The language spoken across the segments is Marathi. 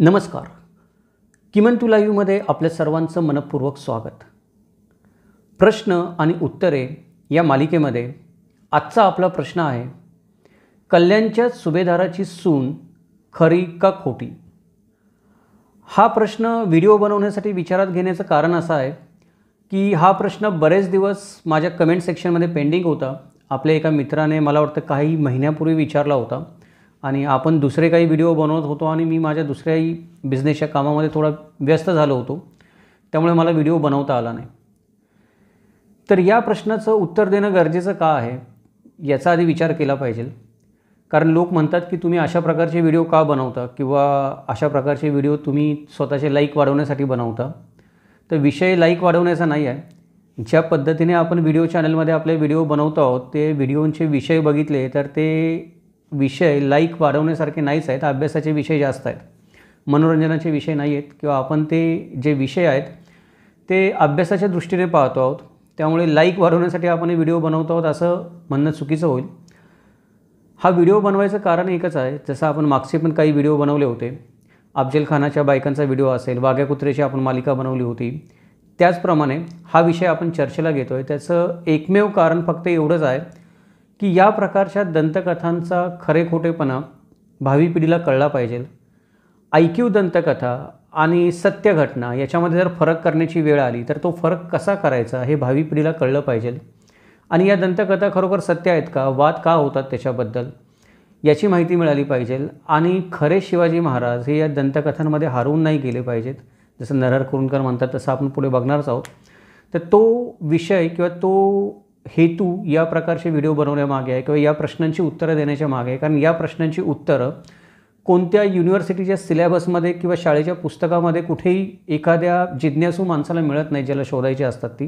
नमस्कार. किमान टू लाईव्हमध्ये आपल्या सर्वांचं मनपूर्वक स्वागत. प्रश्न आणि उत्तरे या मालिकेमध्ये आजचा आपला प्रश्न आहे, कल्याणच्या सुभेदाराची सून खरी का खोटी? हा प्रश्न व्हिडिओ बनवण्यासाठी विचारात घेण्याचं कारण असं आहे की हा प्रश्न बरेच दिवस माझ्या कमेंट सेक्शनमध्ये पेंडिंग होता. आपल्या एका मित्राने मला वाटतं काही महिन्यापूर्वी विचारला होता आणि आपण दुसरे काही व्हिडिओ बनवत होतो आणि मी माझ्या दुसऱ्याही बिझनेसच्या कामामध्ये थोडा व्यस्त झालो होतो, त्यामुळे मला व्हिडिओ बनवता आला नाही. तर या प्रश्नाचं उत्तर देणं गरजेचं का आहे याचा आधी विचार केला पाहिजे. कारण लोक म्हणतात की तुम्ही अशा प्रकारचे व्हिडिओ का बनवता किंवा अशा प्रकारचे व्हिडिओ तुम्ही स्वतःचे लाईक वाढवण्यासाठी बनवता. तर विषय लाईक वाढवण्याचा नाही आहे. ज्या पद्धतीने आपण व्हिडिओ चॅनलमध्ये आपले व्हिडिओ बनवतो आहोत ते व्हिडिओंचे विषय बघितले तर ते विषय लाईक वाढवण्यासारखे नाहीच आहेत. अभ्यासाचे विषय जास्त आहेत, मनोरंजनाचे विषय नाही आहेत किंवा आपण ते जे विषय आहेत ते अभ्यासाच्या दृष्टीने पाहतो आहोत. त्यामुळे लाईक वाढवण्यासाठी आपण हे व्हिडिओ बनवतो आहोत असं म्हणणं चुकीचं होईल. हा व्हिडिओ बनवायचं कारण एकच आहे. जसं आपण मागचे पण काही व्हिडिओ बनवले होते, अफजल खानाच्या बायकांचा व्हिडिओ असेल, वाघ्या कुत्र्याची आपण मालिका बनवली होती, त्याचप्रमाणे हा विषय आपण चर्चेला घेतो आहे. त्याचं एकमेव कारण फक्त एवढंच आहे की या प्रकारच्या दंतकथांचा खरे खोटेपणा भावी पिढीला कळला पाहिजे. ऐकीव दंतकथा आणि सत्य घटना याच्यामध्ये जर फरक करण्याची वेळ आली तर तो फरक कसा करायचा हे भावी पिढीला कळलं पाहिजे. आणि या दंतकथा खरोखर सत्य आहेत का, वाद का होतात त्याच्याबद्दल याची माहिती मिळाली पाहिजे. आणि खरे शिवाजी महाराज हे या दंतकथांमध्ये हरवून नाही गेले पाहिजेत. जसं नरहर कुरुंदकर म्हणतात तसं आपण पुढे बघणारच आहोत. तर तो विषय किंवा तो हेतू या प्रकारचे व्हिडिओ बनवण्यामागे आहे किंवा या प्रश्नांची उत्तरं देण्याच्या मागे आहे. कारण या प्रश्नांची उत्तरं कोणत्या युनिव्हर्सिटीच्या सिलेबसमध्ये किंवा शाळेच्या पुस्तकामध्ये कुठेही एखाद्या जिज्ञासू माणसाला मिळत नाही ज्याला शोधायची असतात ती.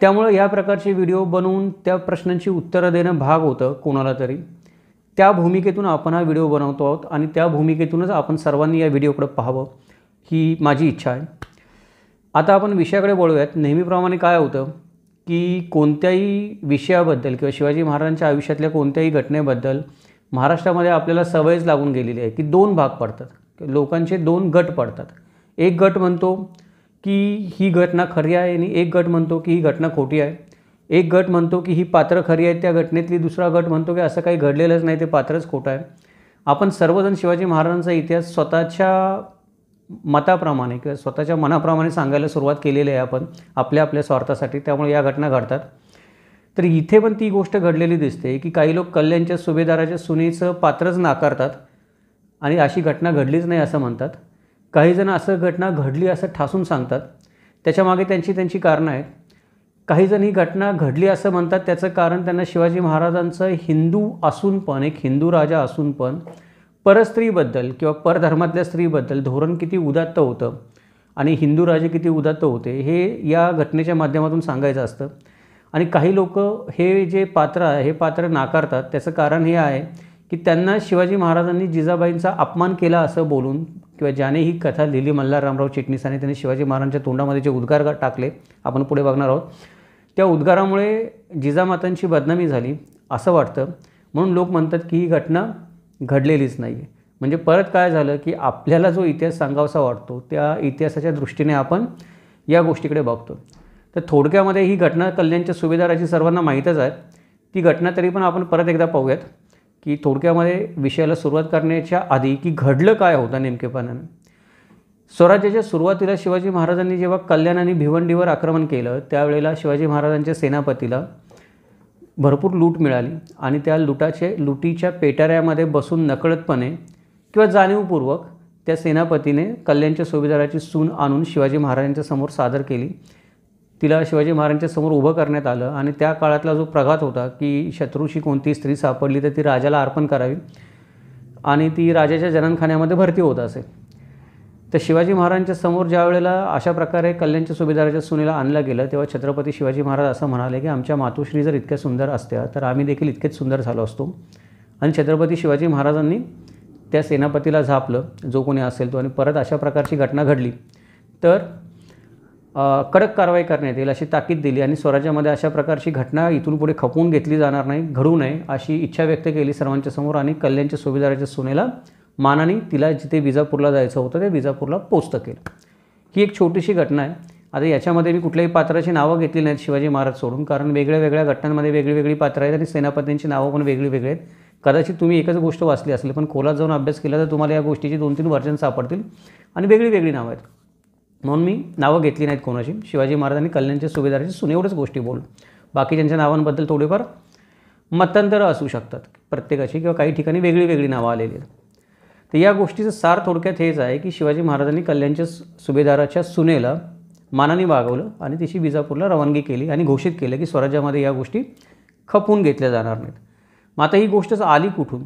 त्यामुळे या प्रकारचे व्हिडिओ बनवून त्या प्रश्नांची उत्तरं देणं भाग होतं कोणाला तरी. त्या भूमिकेतून आपण हा व्हिडिओ बनवतो आहोत आणि त्या भूमिकेतूनच आपण सर्वांनी या व्हिडिओकडे पाहावं ही माझी इच्छा आहे. आता आपण विषयाकडे वळूयात. नेहमीप्रमाणे काय होतं की कोणत्याही विषयाबद्दल किंवा शिवाजी महाराजांच्या आयुष्यातल्या कोणत्याही घटनेबद्दल महाराष्ट्रामध्ये आपल्याला सवयच लागून गेलेली आहे की दोन भाग पडतात, लोकांचे दोन गट पडतात. एक गट म्हणतो की ही घटना खरी आहे आणि एक गट म्हणतो की ही घटना खोटी आहे. एक गट म्हणतो की ही पात्र खरी आहेत त्या घटनेतली, दुसरा गट म्हणतो की असं काही घडलेलंच नाही, ते पात्रच खोटं आहे. आपण सर्वजण शिवाजी महाराजांचा इतिहास स्वतःच्या मताप्रमाणे किंवा स्वतःच्या मनाप्रमाणे सांगायला सुरुवात केलेली आहे आपण आपल्या स्वार्थासाठी. त्यामुळे या घटना घडतात. तर इथे पण ती गोष्ट घडलेली दिसते की काही लोक कल्याणच्या सुभेदाराच्या सुनेचं पात्रच नाकारतात आणि अशी घटना घडलीच नाही असं म्हणतात. काही जण असं घटना घडली असं ठासून सांगतात. त्याच्यामागे त्यांची कारणं आहेत. काही जण ही घटना घडली असं म्हणतात, त्याचं कारण त्यांना शिवाजी महाराजांचं हिंदू असून पण, एक हिंदू राजा असून पण परस्त्रीबद्दल किंवा परधर्मातल्या स्त्रीबद्दल धोरण किती उदात्त होतं आणि हिंदू राजे किती उदात्त होते हे या घटनेच्या माध्यमातून सांगायचं असतं. आणि काही लोक हे जे पात्र आहे हे पात्र नाकारतात. त्याचं कारण हे आहे की त्यांना शिवाजी महाराजांनी जिजाबाईंचा अपमान केला असं बोलून किंवा ज्याने ही कथा लिहिली मल्हार रामराव चिटणीसाने त्यांनी शिवाजी महाराजांच्या तोंडामध्ये जे उद्गार टाकले आपण पुढे बघणार आहोत, त्या उद्गारामुळे जिजामातांची बदनामी झाली असं वाटतं. म्हणून लोक म्हणतात की ही घटना घडलेलीच नाही आहे. म्हणजे परत काय झालं की आपल्याला जो इतिहास सांगावासा वाटतो त्या इतिहासाच्या दृष्टीने आपण या गोष्टीकडे बघतो. तर थोडक्यामध्ये ही घटना कल्याणच्या सुभेदाराची सर्वांना माहीतच आहे. ती घटना तरी पण आपण परत एकदा पाहूयात की थोडक्यामध्ये विषयाला सुरुवात करण्याच्या आधी की घडलं काय होतं नेमकेपणाने. स्वराज्याच्या सुरुवातीला शिवाजी महाराजांनी जेव्हा कल्याण आणि भिवंडीवर आक्रमण केलं त्यावेळेला शिवाजी महाराजांच्या सेनापतीला भरपूर लूट मिळाली आणि त्या लुटीच्या पेटाऱ्यामध्ये बसून नकळतपणे किंवा जाणीवपूर्वक त्या सेनापतीने कल्याणच्या सुभेदाराची सून आणून शिवाजी महाराजांच्या समोर सादर केली. तिला शिवाजी महाराजांच्या समोर उभं करण्यात आलं आणि त्या काळातला जो प्रघात होता की शत्रूची कोणती स्त्री सापडली तर ती राजाला अर्पण करावी आणि ती राजाच्या जननखान्यामध्ये भरती होत असे. तर शिवाजी महाराजांच्या समोर ज्या वेळेला अशा प्रकारे कल्याणच्या सुभेदाराच्या सुनेला आणलं गेलं तेव्हा छत्रपती शिवाजी महाराज असं म्हणाले की आमच्या मातोश्री जर इतक्या सुंदर असत्या तर आम्ही देखील इतकेच सुंदर झालो असतो. आणि छत्रपती शिवाजी महाराजांनी त्या सेनापतीला झापलं जो कोणी असेल तो. आणि परत अशा प्रकारची घटना घडली तर कडक कारवाई करण्यात येईल अशी ताकीद दिली आणि स्वराज्यामध्ये अशा प्रकारची घटना इथून पुढे खपवून घेतली जाणार नाही, घडू नये अशी इच्छा व्यक्त केली सर्वांच्या समोर. आणि कल्याणच्या सुभेदाराच्या सुनेला मानाने तिला जिथे विजापूरला जायचं होतं ते विजापूरला पोचत केलं. ही एक छोटीशी घटना आहे. आता याच्यामध्ये मी कुठल्याही पात्राची नावं घेतली नाहीत शिवाजी महाराज सोडून, कारण वेगळ्या वेगळ्या घटनांमध्ये वेगळी पात्र आहेत आणि सेनापतींची नावं पण वेगळी आहेत. कदाचित तुम्ही एकच गोष्ट वाचली असेल, पण खोलात जाऊन अभ्यास केला तर तुम्हाला या गोष्टीची 2-3 व्हर्जन सापडतील आणि वेगळी नावं आहेत. म्हणून मी नावं घेतली नाहीत कोणाची. शिवाजी महाराजांनी कल्याणच्या सुभेदाराची सून एवढंच गोष्टी बोलू. बाकीच्यांच्या नावांबद्दल थोडेफार मतांतरं असू शकतात प्रत्येकाची, किंवा काही ठिकाणी वेगळी नावं आलेली आहेत. तर या गोष्टीचं सार थोडक्यात हेच आहे की शिवाजी महाराजांनी कल्याणच्या सुभेदाराच्या सुनेला मानाने वागवलं आणि तिची विजापूरला रवानगी केली आणि घोषित केलं की स्वराज्यामध्ये या गोष्टी खपवून घेतल्या जाणार नाहीत. मग आता ही गोष्टच आली कुठून?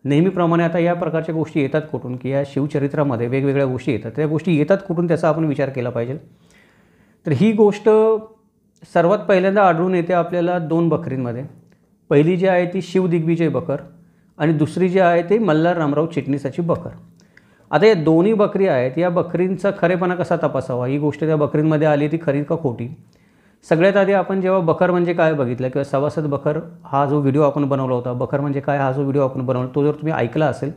नेहमीप्रमाणे आता या प्रकारच्या गोष्टी येतात कुठून, की या शिवचरित्रामध्ये वेगवेगळ्या गोष्टी येतात, त्या गोष्टी येतात कुठून त्याचा आपण विचार केला पाहिजे. तर ही गोष्ट सर्वात पहिल्यांदा आढळून येते आपल्याला 2 बकरींमध्ये. पहिली जी आहे ती शिवदिग्विजय बकर आणि दुसरी जी आहे ते मल्हार रामराव चिटणीसाची बकर. आता या दोन्ही बकरी आहेत, या बकरींचा खरेपणा कसा तपासावा, ही गोष्ट त्या बकरींमध्ये आली ती खरी का खोटी. सगळ्यात आधी आपण जेव्हा बकर म्हणजे काय बघितलं, किंवा सभासद बकर हा जो व्हिडिओ आपण बनवला होता, बकर म्हणजे काय हा जो व्हिडिओ आपण बनवला तो जर तुम्ही ऐकला असेल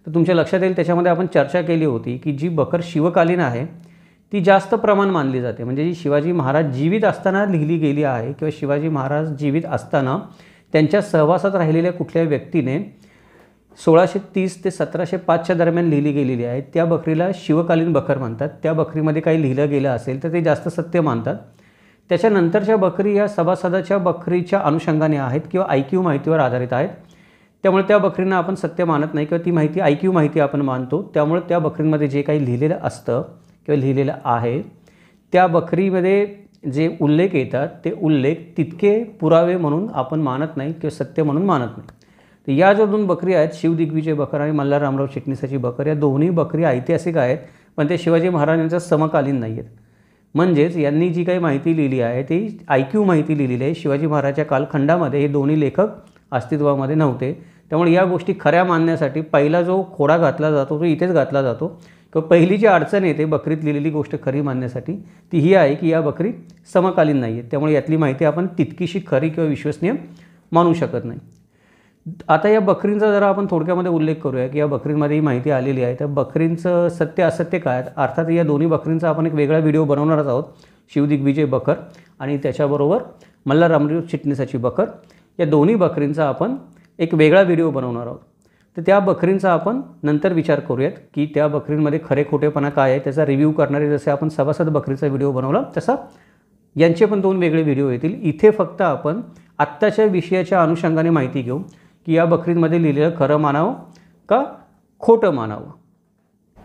तर तुमच्या लक्षात येईल. त्याच्यामध्ये आपण चर्चा केली होती की जी बकर शिवकालीन आहे ती जास्त प्रमाण मानली जाते, म्हणजे जी शिवाजी महाराज जीवित असताना लिहिली गेली आहे, किंवा शिवाजी महाराज जीवित असताना त्यांच्या सहवासात राहिलेल्या कुठल्या व्यक्तीने 1630 ते 1705च्या दरम्यान लिहिली गेलेली आहे, त्या बकरीला शिवकालीन बकर म्हणतात. त्या बकरीमध्ये काही लिहिलं गेलं असेल तर ते जास्त सत्य मानतात. त्याच्यानंतरच्या बकरी या सभासदाच्या बकरीच्या अनुषंगाने आहेत किंवा IQ माहितीवर आधारित आहेत. त्यामुळे त्या बकरींना आपण सत्य मानत नाही, किंवा ती माहिती IQ माहिती आपण मानतो. त्यामुळे त्या बकरींमध्ये जे काही लिहिलेलं असतं किंवा लिहिलेलं आहे त्या बकरीमध्ये जे उल्लेख येतात ते उल्लेख तितके पुरावे म्हणून आपण मानत नाही किंवा सत्य म्हणून मानत नाही. तर या ज्या 2 बकरी आहेत, शिवदिग्विजय बकर आणि मल्हार रामराव चिटणीसाची बकर, या दोन्ही बकरी ऐतिहासिक आहेत, पण ते शिवाजी महाराजांच्या समकालीन नाही आहेत. म्हणजेच यांनी जी काही माहिती लिहिली आहे ती IQ माहिती लिहिलेली आहे. शिवाजी महाराजांच्या कालखंडामध्ये हे दोन्ही लेखक अस्तित्वामध्ये नव्हते. त्यामुळे या गोष्टी खऱ्या मानण्यासाठी पहिला जो खोडा घातला जातो तो इथेच घातला जातो, किंवा पहिली जी अडचण येते बकरीत लिहिलेली गोष्ट खरी मानण्यासाठी ती ही आहे की या बकरी समकालीन नाही आहेत. त्यामुळे यातली माहिती आपण तितकीशी खरी किंवा विश्वसनीय मानू शकत नाही. आता या बकरींचा जरा आपण थोडक्यामध्ये उल्लेख करूया की या बकरींमध्ये ही माहिती आलेली आहे. तर बकरींचं सत्य असत्य काय, अर्थात या दोन्ही बकरींचा आपण एक वेगळा व्हिडिओ बनवणारच आहोत. शिवदिग्विजय बकर आणि त्याच्याबरोबर मल्हार रामराव चिटणीसाची बकर, या दोन्ही बकरींचा आपण एक वेगळा व्हिडिओ बनवणार आहोत. तर त्या बकरींचा आपण नंतर विचार करूयात की त्या बकरींमध्ये खरे खोटेपणा काय आहे, त्याचा रिव्ह्यू करणारे जसे आपण सभासद बकरीचा व्हिडिओ बनवला तसा यांचे पण 2 वेगळे व्हिडिओ येतील. इथे फक्त आपण आत्ताच्या विषयाच्या अनुषंगाने माहिती घेऊ की या बकरींमध्ये लिहिलेलं खरं मानावं का खोटं मानावं.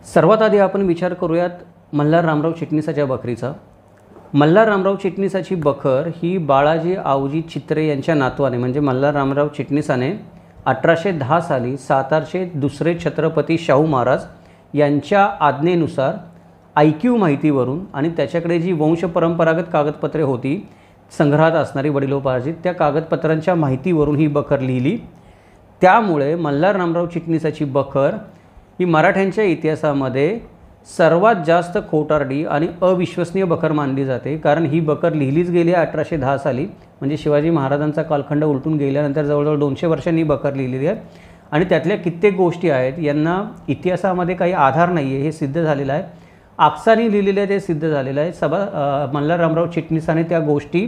सर्वात आधी आपण विचार करूयात मल्हार रामराव चिटणीसाच्या बकरीचा. मल्हार रामराव चिटणीसाची बकर ही बाळाजी आवजी चित्रे यांच्या नातवाने म्हणजे मल्हार रामराव चिटणीसाने 1810 साली सातारचे दुसरे छत्रपती शाहू महाराज यांच्या आज्ञेनुसार IQ माहितीवरून आणि त्याच्याकडे जी वंशपरंपरागत कागदपत्रे होती संग्रहात असणारी वडिलोपार्जित, त्या कागदपत्रांच्या माहितीवरून ही बकर लिहिली. त्यामुळे मल्हार रामराव चिटणीसाची बकर ही मराठ्यांच्या इतिहासामध्ये सर्वात जास्त खोटारडी आणि अविश्वसनीय बकर मानली जाते. कारण ही बकर लिहिलीच गेली आहे 1810 साली, म्हणजे शिवाजी महाराजांचा कालखंड उलटून गेल्यानंतर जवळजवळ 200 वर्षांनी बकर लिहिलेली आहे. आणि त्यातल्या कित्येक गोष्टी आहेत यांना इतिहासामध्ये काही आधार नाही आहे हे सिद्ध झालेलं आहे. आक्साने लिहिलेलं आहे ते सिद्ध झालेलं आहे. मल्हार रामराव चिटणीसाने त्या गोष्टी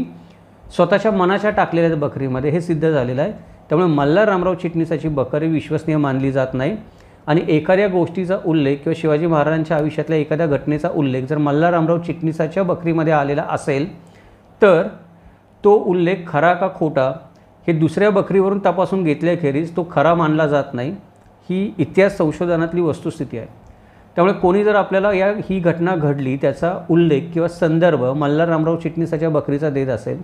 स्वतःच्या मनाच्या टाकलेल्या आहेत बकरीमध्ये, हे सिद्ध झालेलं आहे. त्यामुळे मल्हार रामराव चिटणीसाची बकरी विश्वसनीय मानली जात नाही. आणि एखाद्या गोष्टीचा उल्लेख किंवा शिवाजी महाराजांच्या आयुष्यातल्या एखाद्या घटनेचा उल्लेख जर मल्हार रामराव चिटणीसाच्या बकरीमध्ये आलेला असेल तर तो उल्लेख खरा का खोटा हे दुसऱ्या बकरीवरून तपासून घेतल्याखेरीज तो खरा मानला जात नाही. ही इतिहास संशोधनातली वस्तुस्थिती आहे. त्यामुळे कोणी जर आपल्याला ही घटना घडली त्याचा उल्लेख किंवा संदर्भ मल्हार रामराव चिटणीसाच्या बकरीचा देत असेल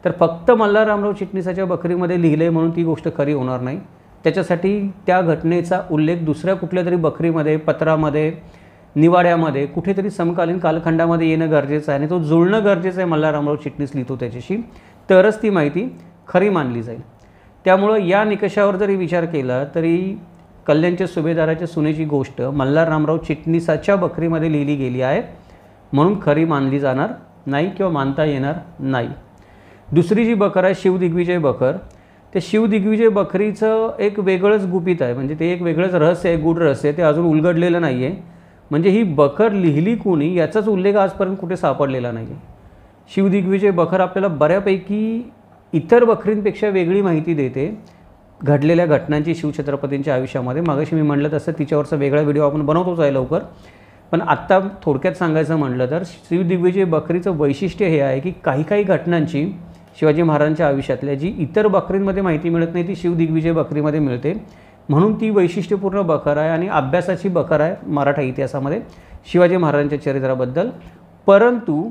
तर फक्त मल्हार रामराव चिटणीसाच्या बकरीमध्ये लिहिले म्हणून ती गोष्ट खरी होणार नाही. त्याच्यासाठी त्या घटनेचा उल्लेख दुसऱ्या कुठल्या तरी बकरीमध्ये, पत्रामध्ये, निवाड्यामध्ये कुठेतरी समकालीन कालखंडामध्ये येणं गरजेचं आहे आणि तो जुळणं गरजेचं आहे. मल्हार रामराव चिटणीस लिहितो त्याच्याशी, तरच ती माहिती खरी मानली जाईल. त्यामुळं या निकषावर जरी विचार केला तरी कल्याणच्या सुभेदाराच्या सुनेची गोष्ट मल्हार रामराव चिटणीसाच्या बकरीमध्ये लिहिली गेली आहे म्हणून खरी मानली जाणार नाही किंवा मानता येणार नाही. दुसरी जी बकर आहे शिवदिग्विजय बकर, ते शिवदिग्विजय बखरीचं एक वेगळंच गुपित आहे, म्हणजे ते एक वेगळंच रहस्य आहे, गूढ रहस्य आहे, ते अजून उलगडलेलं नाही आहे. म्हणजे ही बखर लिहिली कोणी याचाच उल्लेख आजपर्यंत कुठे सापडलेला नाही आहे. शिवदिग्विजय बखर आपल्याला बऱ्यापैकी इतर बखरींपेक्षा वेगळी माहिती देते घडलेल्या घटनांची शिवछत्रपतींच्या आयुष्यामध्ये. मागाशी मी म्हटलं तसं तिच्यावरचा वेगळा व्हिडिओ आपण बनवतोच आहे लवकर, पण आत्ता थोडक्यात सांगायचं म्हटलं तर शिवदिग्विजय बखरीचं वैशिष्ट्य हे आहे की काही घटनांची शिवाजी महाराजांच्या आयुष्यातल्या जी इतर बखरींमध्ये माहिती मिळत नाही ती शिवदिग्विजय बखरीमध्ये मिळते. म्हणून ती वैशिष्ट्यपूर्ण बखर आहे आणि अभ्यासाची बखर आहे मराठा इतिहासामध्ये शिवाजी महाराजांच्या चरित्राबद्दल. परंतु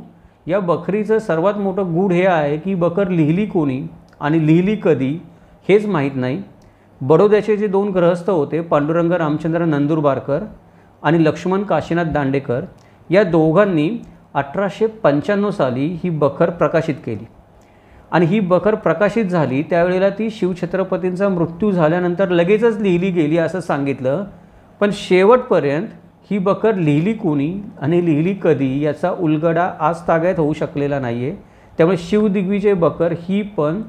या बखरीचं सर्वात मोठं गूढ हे आहे की बखर लिहिली कोणी आणि लिहिली कधी हेच माहीत नाही. बडोद्याचे जे 2 गृहस्थ होते, पांडुरंग रामचंद्र नंदुरबारकर आणि लक्ष्मण काशीनाथ दांडेकर, या दोघांनी 1895 साली ही बखर प्रकाशित केली. आणि ही बखर प्रकाशित झाली त्यावेळेला ती शिवछत्रपतींचा मृत्यू झाल्यानंतर लगेचच लिहिली गेली असं सांगितलं. पण शेवटपर्यंत ही बखर लिहिली कोणी आणि लिहिली कधी याचा उलगडा आज तागायत होऊ शकलेला नाही आहे. त्यामुळे शिवदिग्विजय बखर ही पण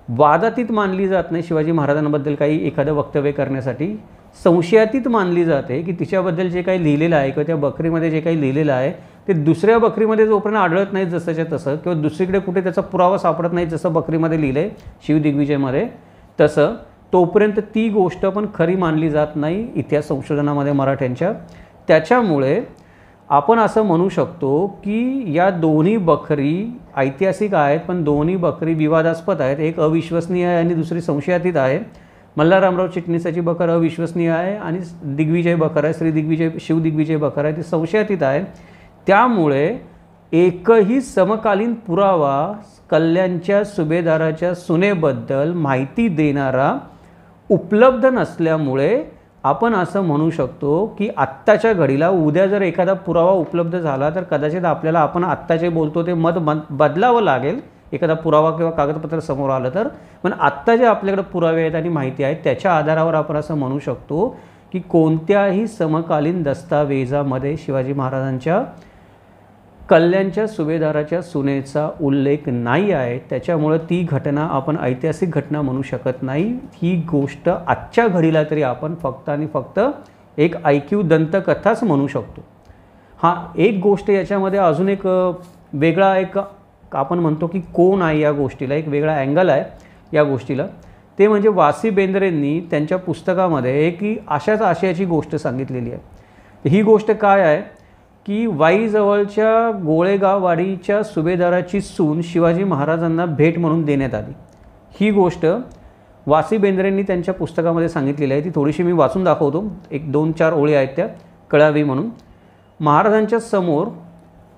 वादातीत मानली जात नाही. शिवाजी महाराजांबद्दल काही एखादं वक्तव्य करण्यासाठी संशयातीत मानली जाते की तिच्याबद्दल जे काही लिहिलेलं आहे किंवा त्या बखरीमध्ये जे काही लिहिलेलं आहे ते दुसऱ्या बखरीमध्ये जोपर्यंत आढळत नाही जसंच्या तसं, किंवा दुसरीकडे कुठे त्याचा पुरावा सापडत नाही जसं बखरीमध्ये लिहिलं आहे शिवदिग्विजयमध्ये, तसं तोपर्यंत ती गोष्ट पण खरी मानली जात नाही इतिहास संशोधनामध्ये मराठ्यांच्या. त्याच्यामुळे आपण असं म्हणू शकतो की या दोन्ही बखरी ऐतिहासिक आहेत, पण दोन्ही बखरी विवादास्पद आहेत. एक अविश्वसनीय आहे आणि दुसरी संशयातीत आहे. मल्हाररामराव चिटणीसाची बखर अविश्वसनीय आहे आणि दिग्विजय बखर आहे, शिवदिग्विजय बखर आहे, ती संशयातीत आहे. त्यामुळे एकही समकालीन पुरावा कल्याणच्या सुभेदाराच्या सुनेबद्दल माहिती देणारा उपलब्ध नसल्यामुळे आपण असं म्हणू शकतो की आत्ताच्या घडीला उद्या जर एखादा पुरावा उपलब्ध झाला तर कदाचित आपल्याला आपण आत्ता जे बोलतो ते मत बदलावं लागेल एखादा पुरावा किंवा कागदपत्र समोर आलं तर. पण आत्ता जे आपल्याकडे पुरावे आहेत आणि माहिती आहेत त्याच्या आधारावर आपण असं म्हणू शकतो की कोणत्याही समकालीन दस्तावेजामध्ये शिवाजी महाराजांच्या कल्याणच्या सुभेदाराच्या सुनेचा उल्लेख नाही आहे. त्याच्यामुळं ती घटना आपण ऐतिहासिक घटना म्हणू शकत नाही. ही गोष्ट आजच्या घडीला तरी आपण फक्त आणि फक्त एक ऐकीव दंतकथाच म्हणू शकतो. हां, एक गोष्ट याच्यामध्ये अजून एक वेगळा एक आपण म्हणतो की कोण आहे या गोष्टीला, एक वेगळा अँगल आहे या गोष्टीला. ते म्हणजे वासी बेंद्रेंनी त्यांच्या पुस्तकामध्ये की अशाच आशयाची गोष्ट सांगितलेली आहे. ही गोष्ट काय आहे की वाईजवळच्या गोळेगाववाडीच्या सुभेदाराची सून शिवाजी महाराजांना भेट म्हणून देण्यात आली. ही गोष्ट वासी बेंद्रेंनी त्यांच्या पुस्तकामध्ये सांगितलेली आहे. ती थोडीशी मी वाचून दाखवतो, एक 2-4 ओळी आहेत त्या कळावी म्हणून. महाराजांच्या समोर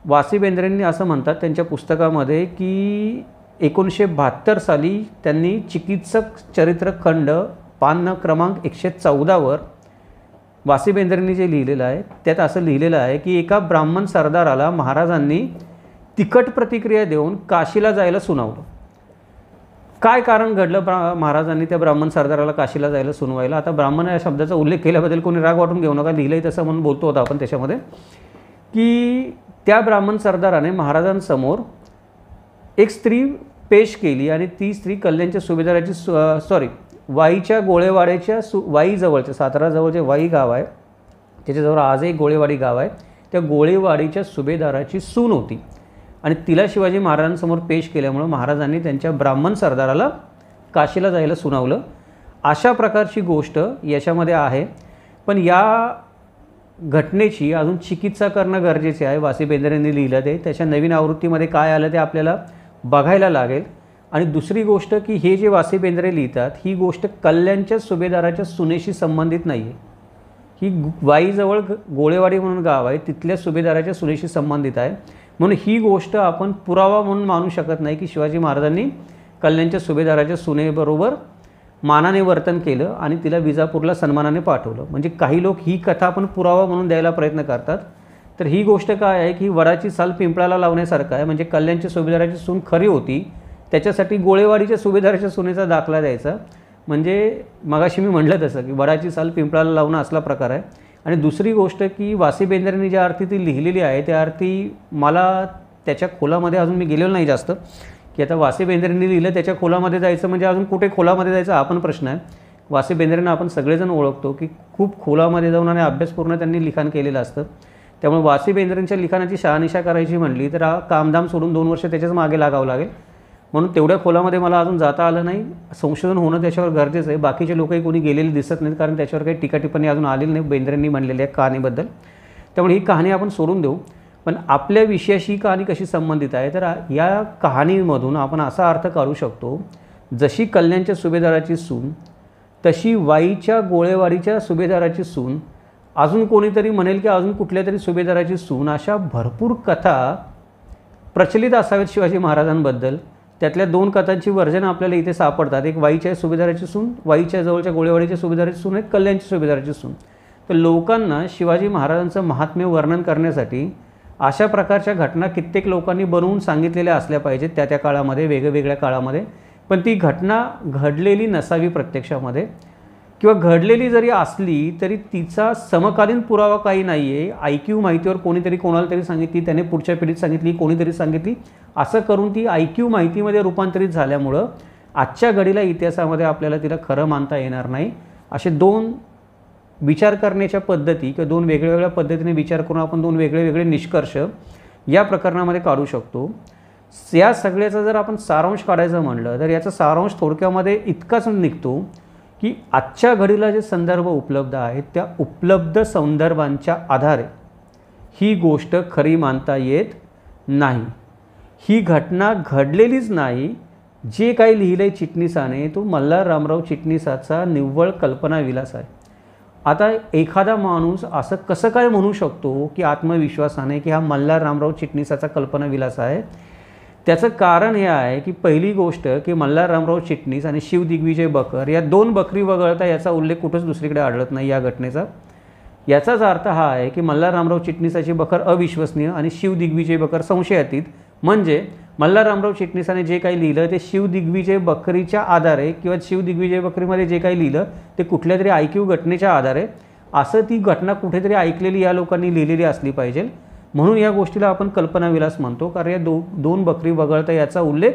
वासी बेंद्रेंनी असं म्हणतात त्यांच्या पुस्तकामध्ये की 1972 साली त्यांनी चिकित्सक चरित्रखंड पान क्रमांक 114 वासी बेंद्रेंनी जे लिहिलेलं आहे त्यात असं लिहिलेलं आहे की एका ब्राह्मण सरदाराला महाराजांनी तिखट प्रतिक्रिया देऊन काशीला जायला सुनावलं. काय कारण घडलं महाराजांनी त्या ब्राह्मण सरदाराला काशीला जायला सुनवायला? आता ब्राह्मण या शब्दाचा उल्लेख केल्याबद्दल कोणी राग वाटून घेऊ नका, लिहिलंय तसं म्हणून बोलतो होता आपण त्याच्यामध्ये, की त्या ब्राह्मण सरदाराने महाराजांसमोर एक स्त्री पेश केली आणि ती स्त्री कल्याणच्या सुभेदाराची वाईच्या गोळेवाड्याच्या वाईजवळच्या साताराजवळचे वाई गाव आहे त्याच्याजवळ आजही गोळेवाडी गाव आहे, त्या गोळेवाडीच्या सुभेदाराची सून होती आणि तिला शिवाजी महाराजांसमोर पेश केल्यामुळं महाराजांनी त्यांच्या ब्राह्मण सरदाराला काशीला जायला सुनावलं. अशा प्रकारची गोष्ट याच्यामध्ये आहे. पण या घटनेची अजून चिकित्सा करणं गरजेचे आहे. वासी बेंद्रेंनी लिहिलं ते, त्याच्या नवीन आवृत्तीमध्ये काय आलं ते आपल्याला बघायला लागेल. आणि दुसरी गोष्ट की हे जे वासी बेंद्रे लिहितात ही गोष्ट कल्याणच्या सुभेदाराच्या सुनेशी संबंधित नाही आहे. ही वाईजवळ गोळेवाडी म्हणून गाव आहे तिथल्या सुभेदाराच्या सुनेशी संबंधित आहे. म्हणून ही गोष्ट आपण पुरावा म्हणून मानू शकत नाही की शिवाजी महाराजांनी कल्याणच्या सुभेदाराच्या सुनेबरोबर मानाने वर्तन केलं आणि तिला विजापूरला सन्मानाने पाठवलं. म्हणजे काही लोक ही कथा आपण पुरावा म्हणून द्यायला प्रयत्न करतात. तर ही गोष्ट काय आहे की वडाची साल पिंपळाला लावण्यासारखं आहे. म्हणजे कल्याणच्या सुभेदाराची सून खरी होती त्याच्यासाठी गोळेवाडीच्या सुभेदाराच्या सुनेचा दाखला द्यायचा. म्हणजे मगाशी मी म्हटलं तसं की वडाची साल पिंपळाला लावणं असला प्रकार आहे. आणि दुसरी गोष्ट की वासी बेंद्रेंनी ज्या अर्थी ती लिहिलेली आहे त्या अर्थी मला त्याच्या खोलामध्ये अजून मी गेलेलो नाही जास्त की आता वासे बेंद्रेंनी लिहिलं त्याच्या खोलामध्ये जायचं म्हणजे अजून कुठे खोलामध्ये जायचं हा पण प्रश्न आहे. वासे बेंद्रेंना आपण सगळेजण ओळखतो की खूप खोलामध्ये जाऊन आणि अभ्यासपूर्ण त्यांनी लिखाण केलेलं असतं. त्यामुळे वासे बेंद्रेंच्या लिखाणाची शहानिशा करायची म्हणली तर हा कामधाम सोडून 2 वर्ष त्याच्याच मागे लागावं लागेल. म्हणून तेवढ्या खोलामध्ये मला अजून जाता आलं नाही. संशोधन होणं त्याच्यावर गरजेचं आहे. बाकीचे लोकही कोणी गेलेले दिसत नाहीत कारण त्याच्यावर काही टीका टिप्पणी अजून आलेली नाही बेंद्रेंनी म्हणलेल्या कहाणीबद्दल. त्यामुळे ही कहाणी आपण सोडून देऊ. पण आपल्या विषयाशी ही कहाणी कशी संबंधित आहे तर या कहाणीमधून आपण असा अर्थ काढू शकतो, जशी कल्याणच्या सुभेदाराची सून तशी वाईच्या गोळेवाडीच्या सुभेदाराची सून, अजून कोणीतरी म्हणेल की अजून कुठल्या तरी सुभेदाराची सून, अशा भरपूर कथा प्रचलित असाव्यात शिवाजी महाराजांबद्दल. त्यातल्या 2 कथांची वर्जन आपल्याला इथे सापडतात. एक वाईच्या सुभेदाराची सून, वाईच्या जवळच्या गोळेवाडीच्या सुभेदाराची सून, एक कल्याणची सुभेदाराची सून. तर लोकांना शिवाजी महाराजांचं महात्म्य वर्णन करण्यासाठी अशा प्रकारच्या घटना कित्येक लोकांनी बनवून सांगितलेल्या असल्या पाहिजेत त्या त्या काळामध्ये, वेगवेगळ्या काळामध्ये. पण ती घटना घडलेली नसावी प्रत्यक्षामध्ये, किंवा घडलेली जरी असली तरी तिचा समकालीन पुरावा काही नाही आहे. IQ माहितीवर कोणीतरी कोणाला तरी सांगितली, त्याने पुढच्या पिढीत सांगितली, कोणीतरी सांगितली, असं करून ती IQ माहितीमध्ये रूपांतरित झाल्यामुळं आजच्या घडीला इतिहासामध्ये आपल्याला तिला खरं मानता येणार नाही. असे 2 विचार करण्याच्या पद्धती किंवा 2 वेगवेगळ्या पद्धतीने विचार करून आपण 2 वेगळे निष्कर्ष या प्रकरणामध्ये काढू शकतो. या सगळ्याचा जर आपण सारांश काढायचं म्हणलं तर याचा सारांश थोडक्यामध्ये इतकाच निघतो की आजच्या घडीला जे संदर्भ उपलब्ध आहेत त्या उपलब्ध संदर्भांच्या आधारे ही गोष्ट खरी मानता येत नाही. ही घटना घडलेलीच नाही. जे काही लिहिलं आहे चिटणीसाने तो मल्हार रामराव चिटणीसाचा निव्वळ कल्पनाविलास आहे. आता एखादा माणूस असं कसं काय म्हणू शकतो की आत्मविश्वासाने की हा मल्हार रामराव चिटणीसाचा कल्पनाविलास आहे? त्याचं कारण हे आहे की पहिली गोष्ट की मल्हार रामराव चिटणीस आणि शिव दिग्विजय बकर या 2 बकरी वगळता याचा उल्लेख कुठंच दुसरीकडे आढळत नाही या घटनेचा. याचाच अर्थ हा आहे की मल्हार रामराव चिटणीसाची बकर अविश्वसनीय आणि शिव दिग्विजय बकर संशयातीत. म्हणजे मल्हार रामराव चिटणीसाने जे काही लिहिलं ते शिव दिग्विजय बकरीच्या आधारे किंवा शिव दिग्विजय बकरीमध्ये जे काही लिहिलं ते कुठल्या तरी IQ घटनेच्या आधारे, असं ती घटना कुठेतरी ऐकलेली या लोकांनी लिहिलेली असली पाहिजे. म्हणून या गोष्टीला आपण कल्पनाविलास म्हणतो, कारण या 2 बकरी वगळता याचा उल्लेख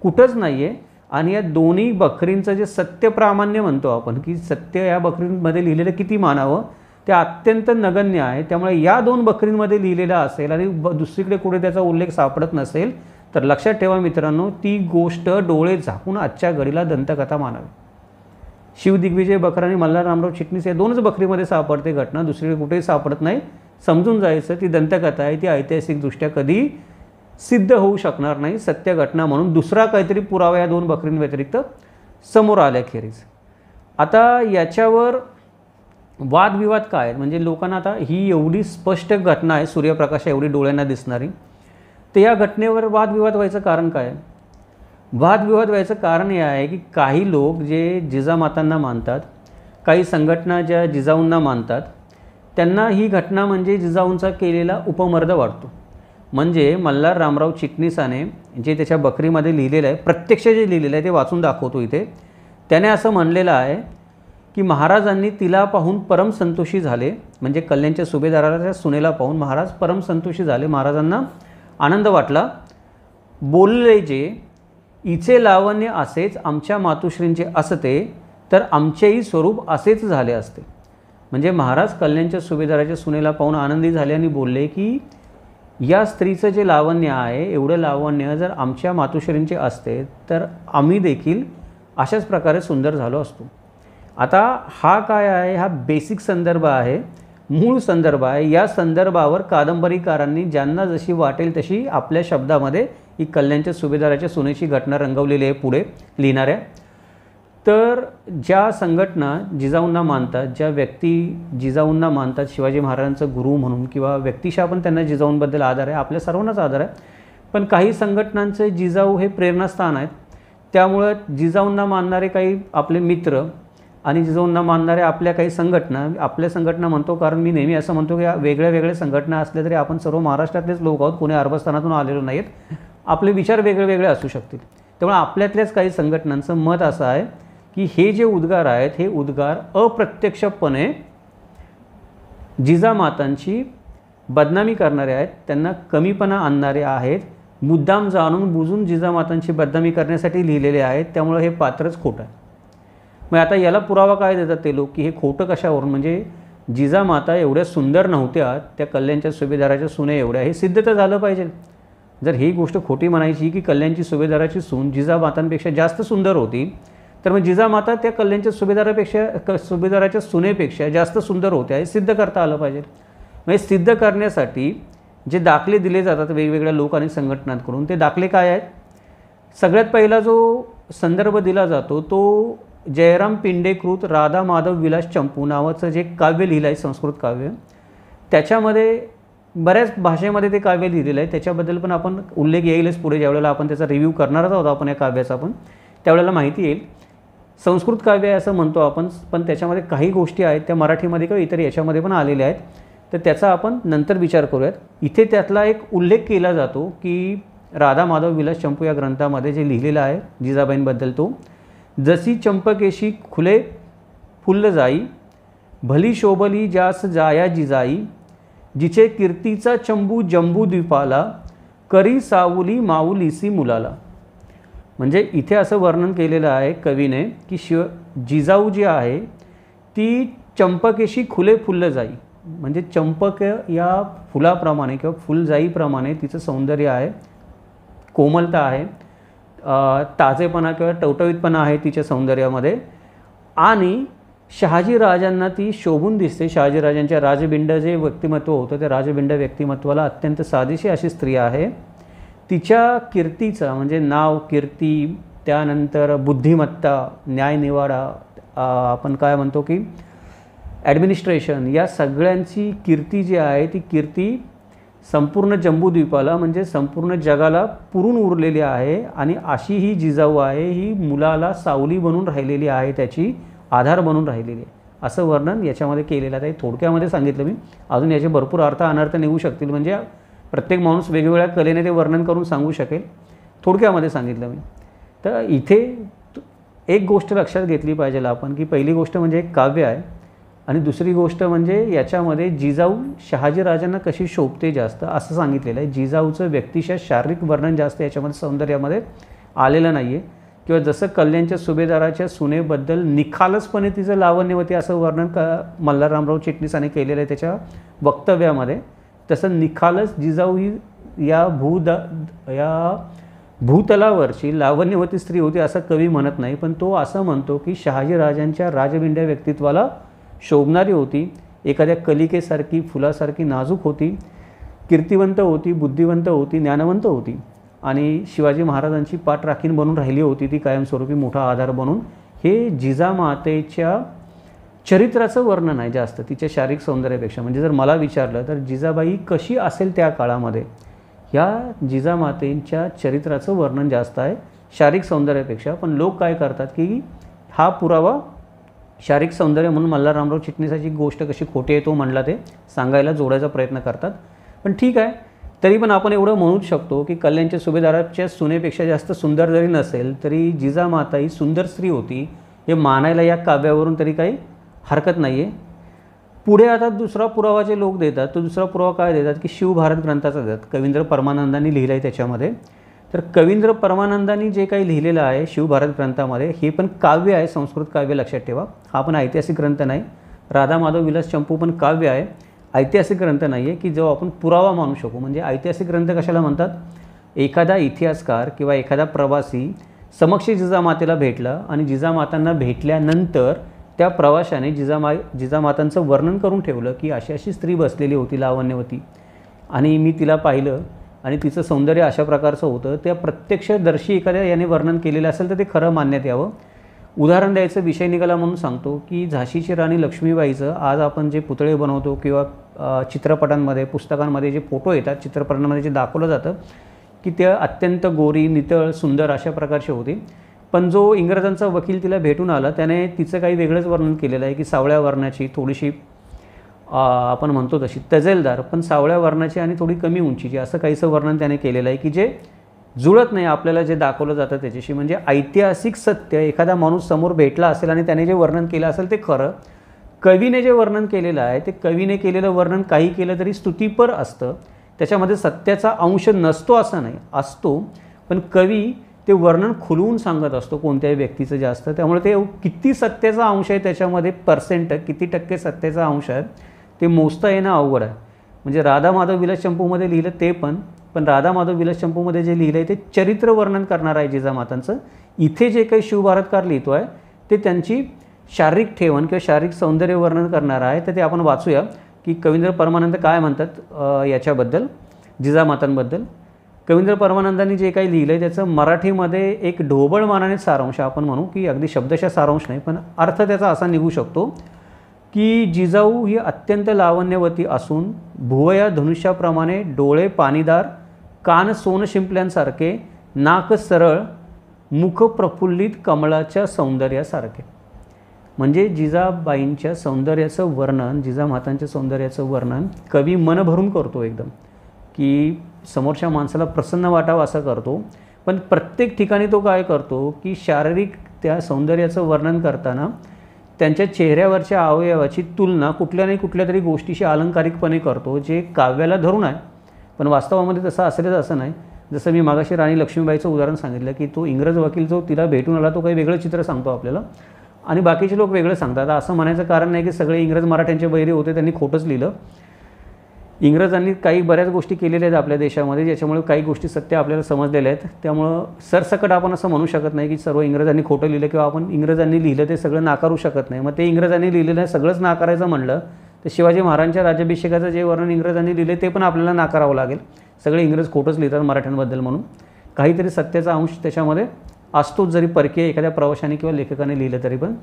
कुठंच नाही आहे. आणि या दोन्ही बकरींचं जे सत्यप्रामाण्य म्हणतो आपण की सत्य या बकरींमध्ये लिहिलेलं किती मानावं ते अत्यंत नगण्य आहे. त्यामुळे या 2 बकरींमध्ये लिहिलेलं असेल आणि दुसरीकडे कुठे त्याचा उल्लेख सापडत नसेल तर लक्षात ठेवा मित्रांनो, ती गोष्ट डोळे झाकून आजच्या घडीला दंतकथा मानावी. शिव दिग्विजय बकर आणि मल्हार रामराव चिटणीस या 2च बकरीमध्ये सापडते घटना, दुसरीकडे कुठेही सापडत नाही. समजून जायचं ती दंतकथा आहे, ती ऐतिहासिकदृष्ट्या कधी सिद्ध होऊ शकणार नाही सत्य घटना म्हणून. दुसरा काहीतरी पुरावा या 2 बकरींव्यतिरिक्त समोर आल्याखेरीज. आता याच्यावर वादविवाद काय आहेत म्हणजे लोकांना आता ही एवढी स्पष्ट घटना आहे, सूर्यप्रकाश एवढी डोळ्यांना दिसणारी, तर या घटनेवर वादविवाद व्हायचं कारण काय? वादविवाद व्हायचं कारण हे आहे की काही लोक जे जिजामातांना मानतात, काही संघटना ज्या जिजाऊंना मानतात, त्यांना ही घटना म्हणजे जिजाऊंचा केलेला उपमर्द वाटतो. म्हणजे मल्हार रामराव चिटणीसाने जे त्याच्या बकरीमध्ये लिहिलेलं आहे, प्रत्यक्ष जे लिहिलेलं आहे ते वाचून दाखवतो इथे. त्याने असं म्हणलेलं आहे की महाराजांनी तिला पाहून परमसंतोषी झाले, म्हणजे कल्याणच्या सुभेदाराच्या सुनेला पाहून महाराज परमसंतोषी झाले, महाराजांना आनंद वाटला. बोलले जे हिचे लावण्य असेच आमच्या मातोश्रींचे असते तर आमचेही स्वरूप असेच झाले असते. म्हणजे महाराज कल्याणच्या सुभेदाराच्या सुनेला पाहून आनंदी झाले आणि बोलले की या स्त्रीचं जे लावण्य आहे एवढं लावण्य जर आमच्या मातोश्रींचे असते तर आम्ही देखील अशाच प्रकारे सुंदर झालो असतो. आता हा काय आहे? हा बेसिक संदर्भ आहे, मूळ संदर्भ आहे. या संदर्भावर कादंबरीकारांनी ज्यांना जशी वाटेल तशी आपल्या शब्दामध्ये ही कल्याणच्या सुभेदाराच्या सुनेची घटना रंगवलेली आहे पुढे लिहिणाऱ्या. तर ज्या संघटना जिजाऊंना मानतात, ज्या व्यक्ती जिजाऊंना मानतात शिवाजी महाराजांचं गुरु म्हणून, किंवा व्यक्तिशः पण त्यांना जिजाऊंबद्दल आदर आहे, आपल्या सर्वांनाच आदर आहे, पण काही संघटनांचे जिजाऊ हे प्रेरणास्थान आहेत. त्यामुळं जिजाऊंना मानणारे काही आपले मित्र आणि जिजाऊंना मानणारे आपल्या काही संघटना, आपल्या संघटना म्हणतो कारण मी नेहमी असं म्हणतो की वेगळ्या वेगळ्या संघटना असल्या तरी आपण सर्व महाराष्ट्रातलेच लोक आहोत, कोणी अरबस्थानातून आलेलो नाहीत, आपले विचार वेगळे वेगळे असू शकतील. त्यामुळे आपल्यातल्याच काही संघटनांचं मत असं आहे की हे जे उद्गार आहेत हे उद्गार अप्रत्यक्षपणे जिजामातांची बदनामी करणारे आहेत, त्यांना कमीपणा आणणारे आहेत, मुद्दाम जाणून बुजून जिजामातांची बदनामी करण्यासाठी लिहिलेले आहेत, त्यामुळे हे पात्रच खोटं आहे. मग आता याला पुरावा काय देतात ते लोक की हे खोटं कशावरून, म्हणजे जिजामाता एवढ्या सुंदर नव्हत्या, त्या कल्याणच्या सुभेदाराच्या सुने एवढ्या, हे सिद्ध तर झालं पाहिजे. जर ही गोष्ट खोटी म्हणायची की कल्याणची सुभेदाराची सून जिजामातांपेक्षा जास्त सुंदर होती, तर मग जिजामाता त्या कल्याणच्या सुभेदाराच्या सुनेपेक्षा जास्त सुंदर होत्या, हे सिद्ध करता आलं पाहिजे. मग हे सिद्ध करण्यासाठी जे दाखले दिले जातात वेगवेगळ्या लोक आणि संघटनांकडून, ते दाखले काय आहेत? सगळ्यात पहिला जो संदर्भ दिला जातो तो जयराम पिंडेकृत राधा माधव विलास चंपू नावाचं जे काव्य लिहिलं आहे, संस्कृत काव्य, त्याच्यामध्ये बऱ्याच भाषेमध्ये ते काव्य लिहिलेलं आहे. त्याच्याबद्दल पण आपण उल्लेख येईलच पुढे, ज्यावेळेला आपण त्याचा रिव्ह्यू करणारच आहोत आपण या काव्याचा, पण त्यावेळेला माहिती येईल. संस्कृत काव्य आहे असं म्हणतो आपण, पण त्याच्यामध्ये काही गोष्टी आहेत त्या मराठीमध्ये किंवा इतर याच्यामध्ये पण आलेल्या आहेत, तर त्याचा आपण नंतर विचार करूयात. इथे त्यातला एक उल्लेख केला जातो की राधा माधव विलास चंपू या ग्रंथामध्ये जे लिहिलेलं आहे जिजाबाईंबद्दल, तो जशी चंपकेशी खुले फुल्ल जाई, भली शोभली जास जाया जिजाई, जिचे कीर्तीचा चंबू जंबू द्वीपाला, करी सावली माऊलीसी मुलाला. म्हणजे इथे असं वर्णन केलेलं आहे कवीने की जिजाऊ जी आहे ती चंपकेशी खुले फुल्ल जाई, म्हणजे चंपक या फुलाप्रमाणे किंवा फुलजाईप्रमाणे तिचं सौंदर्य आहे, कोमलता आहे, ताजेपणा किंवा टवटवीतपणा आहे तिच्या सौंदर्यामध्ये, आणि शहाजीराजांना ती शोभून दिसते. शहाजीराजांच्या राजबिंड जे व्यक्तिमत्व होतं त्या राजबिंड व्यक्तिमत्वाला अत्यंत साधीशी अशी स्त्री आहे. तिच्या कीर्तीचा म्हणजे नाव, कीर्ती, त्यानंतर बुद्धिमत्ता, न्यायनिवाडा, आपण काय म्हणतो की ॲडमिनिस्ट्रेशन, या सगळ्यांची कीर्ती जी आहे ती कीर्ती संपूर्ण जंबूद्वीपाला म्हणजे संपूर्ण जगाला पुरून उरलेली आहे. आणि अशी ही जिजाऊ आहे, ही मुलाला सावली बनून राहिलेली आहे, त्याची आधार बनून राहिलेली आहे, असं वर्णन याच्यामध्ये केलेलं आहे. थोडक्यामध्ये सांगितलं मी, अजून याचे भरपूर अर्थ अनर्थ निघू शकतील, म्हणजे प्रत्येक माणूस वेगवेगळ्या कलेने ते वर्णन करून सांगू शकेल, थोडक्यामध्ये सांगितलं मी. तर इथे एक गोष्ट लक्षात घेतली पाहिजे आपण की पहिली गोष्ट म्हणजे एक काव्य आहे, आणि दुसरी गोष्ट म्हणजे याच्यामध्ये जिजाऊ शहाजीराजांना कशी शोभते जास्त असं सांगितलेलं आहे. जिजाऊचं व्यक्तिशः शारीरिक वर्णन जास्त याच्यामध्ये सौंदर्यामध्ये आलेलं नाही आहे, किंवा जसं कल्याणच्या सुभेदाराच्या सुनेबद्दल निखालसपणे तिचं लावण्यवती असं वर्णन मल्हाररामराव चिटणीसाने केलेलं आहे त्याच्या वक्तव्यामध्ये, तसं निखालस जिजाऊ ही या भूतलावरची लावण्यवती स्त्री होती असं कवी म्हणत नाही, पण तो असं म्हणतो की शहाजीराजांच्या राजबिंड्या व्यक्तित्वाला शोभणारी होती, एखाद्या कलिकेसारखी फुलासारखी नाजूक होती, कीर्तिवंत होती, बुद्धिवंत होती, ज्ञानवंत होती, आणि शिवाजी महाराजांची पाठ राखीण बनून राहिली होती ती कायमस्वरूपी मोठा आधार बनून. हे जिजामातेच्या चरित्राचं वर्णन आहे जास्त तिच्या शारीरिक सौंदर्यापेक्षा. म्हणजे जर मला विचारलं तर जिजाबाई कशी असेल त्या काळामध्ये, ह्या जिजामातेच्या चरित्राचं वर्णन जास्त आहे शारीरिक सौंदर्यापेक्षा. पण लोक काय करतात की हा पुरावा शारीरिक सौंदर्य म्हणून मल्हाररामराव चिटणीसाची गोष्ट कशी खोटी आहे तो म्हणला ते सांगायला जोडायचा प्रयत्न करतात. पण ठीक आहे, तरी पण आपण एवढं म्हणूच शकतो की कल्याणच्या सुभेदाराच्या सुनेपेक्षा जास्त सुंदर जरी नसेल तरी जिजामाता ही सुंदर स्त्री होती हे मानायला या काव्यावरून तरी काही हरकत नाही आहे. पुढे आता दुसरा पुरावा जे लोक देतात तो दुसरा पुरावा काय देतात की शिवभारत ग्रंथाचा देतात, कवींद्र परमानंदांनी लिहिलं आहे त्याच्यामध्ये. तर कवींद्र परमानंदांनी जे काही लिहिलेलं आहे शिवभारत ग्रंथामध्ये हे पण काव्य आहे, संस्कृत काव्य लक्षात ठेवा, हा पण ऐतिहासिक ग्रंथ नाही. राधा माधव विलास चंपू पण काव्य आहे, ऐतिहासिक ग्रंथ नाही आहे की जो आपण पुरावा मानू शकू. म्हणजे ऐतिहासिक ग्रंथ कशाला म्हणतात, एखादा इतिहासकार किंवा एखादा प्रवासी समक्ष जिजामातेला भेटला आणि जिजामातांना भेटल्यानंतर त्या प्रवाशाने जिजामातांचं वर्णन करून ठेवलं की अशी अशी स्त्री बसलेली होती लावण्यवती आणि मी तिला पाहिलं आणि तिचं सौंदर्य अशा प्रकारचं होतं, त्या प्रत्यक्षदर्शी एखाद्या याने वर्णन केलेलं असेल तर ते खरं मानण्यात यावं. उदाहरण द्यायचं विषय निघाला म्हणून सांगतो की झाशीची राणी लक्ष्मीबाईचं आज आपण जे पुतळे बनवतो किंवा चित्रपटांमध्ये पुस्तकांमध्ये जे फोटो येतात चित्रपटांमध्ये जे दाखवलं जातं की त्या अत्यंत गोरी नितळ सुंदर अशा प्रकारची होती. पण जो इंग्रजांचा वकील तिला भेटून आला त्याने तिचं काही वेगळंच वर्णन केलेलं आहे की सावळ्या वर्णाची, थोडीशी आपण म्हणतो तशी तजेलदार पण सावळ्या वर्णाची आणि थोडी कमी उंचीची, असं काहीसं वर्णन त्याने केलेलं आहे की जे जुळत नाही आपल्याला जे दाखवलं जातं त्याच्याशी. म्हणजे ऐतिहासिक सत्य एखादा माणूस समोर भेटला असेल आणि त्याने जे वर्णन केलं असेल ते खरं, कवीने जे वर्णन केलेलं आहे ते कवीने केलेलं वर्णन काही केलं तरी स्तुतीपर असतं, त्याच्यामध्ये सत्याचा अंश नसतो असं नाही, असतो, पण कवी ते वर्णन खुलवून सांगत असतो कोणत्याही व्यक्तीचं जास्त. त्यामुळे ते किती सत्याचा अंश आहे त्याच्यामध्ये, पर्सेंट किती टक्के सत्याचा अंश आहे ते मोजता येणं अवघड आहे. म्हणजे राधा माधव विलास चंपूमध्ये लिहिलं ते पण राधा माधव विलास चंपूमध्ये जे लिहिलं आहे ते चरित्र वर्णन करणार आहे जिजामातांचं. इथे जे काही शिवभारतकार लिहितो आहे ते त्यांची शारीरिक ठेवण किंवा शारीरिक सौंदर्य वर्णन करणार आहे. तर ते आपण वाचूया की कवींद्र परमानंद काय म्हणतात याच्याबद्दल, जिजामातांबद्दल. कवींद्र परमानंदांनी जे काही लिहिलं आहे त्याचं मराठीमध्ये एक ढोबळमानाने सारांश आपण म्हणू, की अगदी शब्दशः सारांश नाही, पण अर्थ त्याचा असा निघू शकतो की जिजाऊ ही अत्यंत लावण्यवती असून भुवया धनुष्याप्रमाणे, डोळे पाणीदार, कान सोन शिंपल्यांसारखे, नाक सरळ, मुख प्रफुल्लित कमळाच्या सौंदर्यासारखे. म्हणजे जिजाबाईंच्या सौंदर्याचं वर्णन, जिजामातांच्या सौंदर्याचं वर्णन कवी मन भरून करतो एकदम, की समोरच्या माणसाला प्रसन्न वाटावं असं करतो. पण प्रत्येक ठिकाणी तो काय करतो की शारीरिक त्या सौंदर्याचं वर्णन करताना त्यांच्या चेहऱ्यावरच्या अवयवाची तुलना कुठल्या नाही कुठल्या तरी गोष्टीशी अलंकारिकपणे करतो, जे काव्याला धरून आहे. पण वास्तवामध्ये तसं असेलच असं नाही. जसं मी मागाशी राणी लक्ष्मीबाईचं उदाहरण सांगितलं की तो इंग्रज वकील जो तिला भेटून आला तो काही वेगळं चित्र सांगतो आपल्याला आणि बाकीचे लोक वेगळं सांगतात. असं म्हणायचं कारण नाही की सगळे इंग्रज मराठ्यांचे बहिरे होते, त्यांनी खोटंच लिहिलं. इंग्रजांनी काही बऱ्याच गोष्टी केलेल्या आहेत आपल्या देशामध्ये, ज्याच्यामुळे काही गोष्टी सत्य आपल्याला समजलेल्या आहेत. त्यामुळं सरसकट आपण असं म्हणू शकत नाही की सर्व इंग्रजांनी खोटं लिहिलं किंवा आपण इंग्रजांनी लिहिलं ते सगळं नाकारू शकत नाही. मग ते इंग्रजांनी लिहिलेलं आहे सगळंच नाकारायचं म्हणलं तर शिवाजी महाराजांच्या राज्याभिषेकाचं जे वर्णन इंग्रजांनी लिहिले ते पण आपल्याला नाकारावं लागेल. सगळे इंग्रज खोटंच लिहितात मराठ्यांबद्दल म्हणून. काहीतरी सत्याचा अंश त्याच्यामध्ये असतोच, जरी परकीय एखाद्या प्रवाशाने किंवा लेखकाने लिहिलं तरी पण.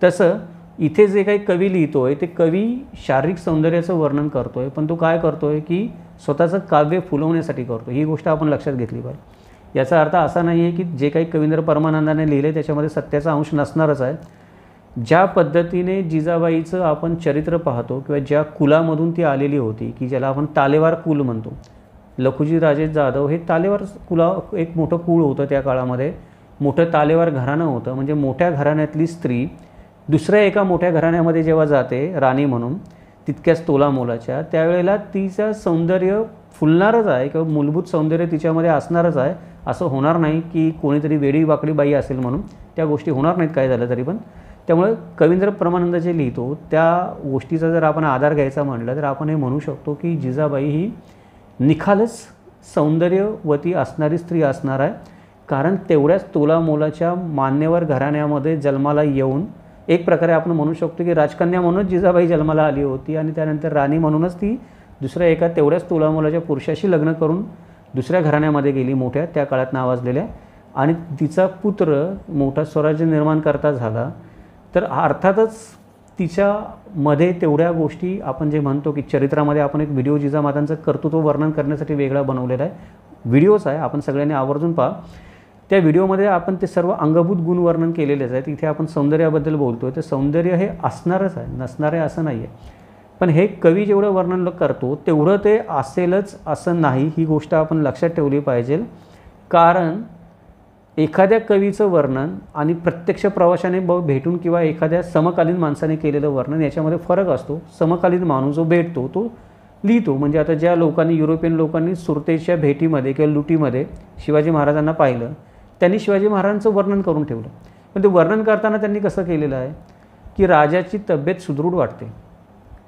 तसं इथे जे काही कवी लिहितो आहे ते कवी शारीरिक सौंदर्याचं वर्णन करतो आहे, पण तो काय करतो आहे की स्वतःचं काव्य फुलवण्यासाठी करतो. ही गोष्ट आपण लक्षात घेतली पाहिजे. याचा अर्थ असा नाही आहे की जे काही कवींद्र परमानंदाने लिहिले त्याच्यामध्ये सत्याचा अंश नसणारच आहे. ज्या पद्धतीने जिजाबाईचं आपण चरित्र पाहतो किंवा ज्या कुलामधून ती आलेली होती, की ज्याला आपण तालेवार कुल म्हणतो, लखुजी राजे जाधव हे तालेवार कुला एक मोठं कुळ होतं त्या काळामध्ये, मोठं तालेवार घराणं होतं. म्हणजे मोठ्या घराण्यातली स्त्री दुसऱ्या एका मोठ्या घराण्यामध्ये जेव्हा जाते राणी म्हणून, तितक्याच तोलामोलाच्या, त्यावेळेला तिचं सौंदर्य फुलणारच आहे किंवा मूलभूत सौंदर्य तिच्यामध्ये असणारच आहे. असं होणार नाही की कोणीतरी वेडी वाकडी बाई असेल म्हणून, त्या गोष्टी होणार नाहीत काय झालं तरी पण. त्यामुळे कवींद्र परमानंद जे लिहितो त्या गोष्टीचा जर आपण आधार घ्यायचा म्हटलं तर आपण हे म्हणू शकतो की जिजाबाई ही निखालस सौंदर्यवती असणारी स्त्री असणार आहे. कारण तेवढ्याच तोलामोलाच्या मान्यवर घराण्यामध्ये जन्माला येऊन एक प्रकारे आपण म्हणू शकतो की राजकन्या म्हणूनच जिजाबाई जन्माला आली होती आणि त्यानंतर राणी म्हणूनच ती दुसऱ्या एका तेवढ्याच तोलामोलाच्या पुरुषाशी लग्न करून दुसऱ्या घराण्यामध्ये गेली, मोठ्या त्या काळात नावाजलेल्या, आणि तिचा पुत्र मोठा स्वराज्य निर्माण करता झाला. तर अर्थातच तिच्यामध्ये तेवढ्या गोष्टी आपण जे म्हणतो की चरित्रामध्ये आपण एक व्हिडिओ जिजामातांचं कर्तृत्व वर्णन करण्यासाठी वेगळा बनवलेला आहे, व्हिडिओच आहे, आपण सगळ्यांनी आवर्जून पहा. त्या व्हिडिओमध्ये आपण ते सर्व अंगभूत गुण वर्णन केलेलेच आहेत. इथे आपण सौंदर्याबद्दल बोलतो आहे, तर सौंदर्य हे असणारच आहे, नसणार आहे असं नाही आहे. पण हे कवी जेवढं वर्णन करतो तेवढं ते असेलच असं नाही, ही गोष्ट आपण लक्षात ठेवली पाहिजे. कारण एखाद्या कवीचं वर्णन आणि प्रत्यक्ष प्रवाशाने भेटून किंवा एखाद्या समकालीन माणसाने केलेलं वर्णन याच्यामध्ये फरक असतो. समकालीन माणूस जो भेटतो तो लिहितो. म्हणजे आता ज्या लोकांनी, युरोपियन लोकांनी सुरतेच्या भेटीमध्ये किंवा लुटीमध्ये शिवाजी महाराजांना पाहिलं, त्यांनी शिवाजी महाराजांचं वर्णन करून ठेवलं. पण ते वर्णन करताना त्यांनी कसं केलेलं आहे की राजाची तब्येत सुदृढ वाटते,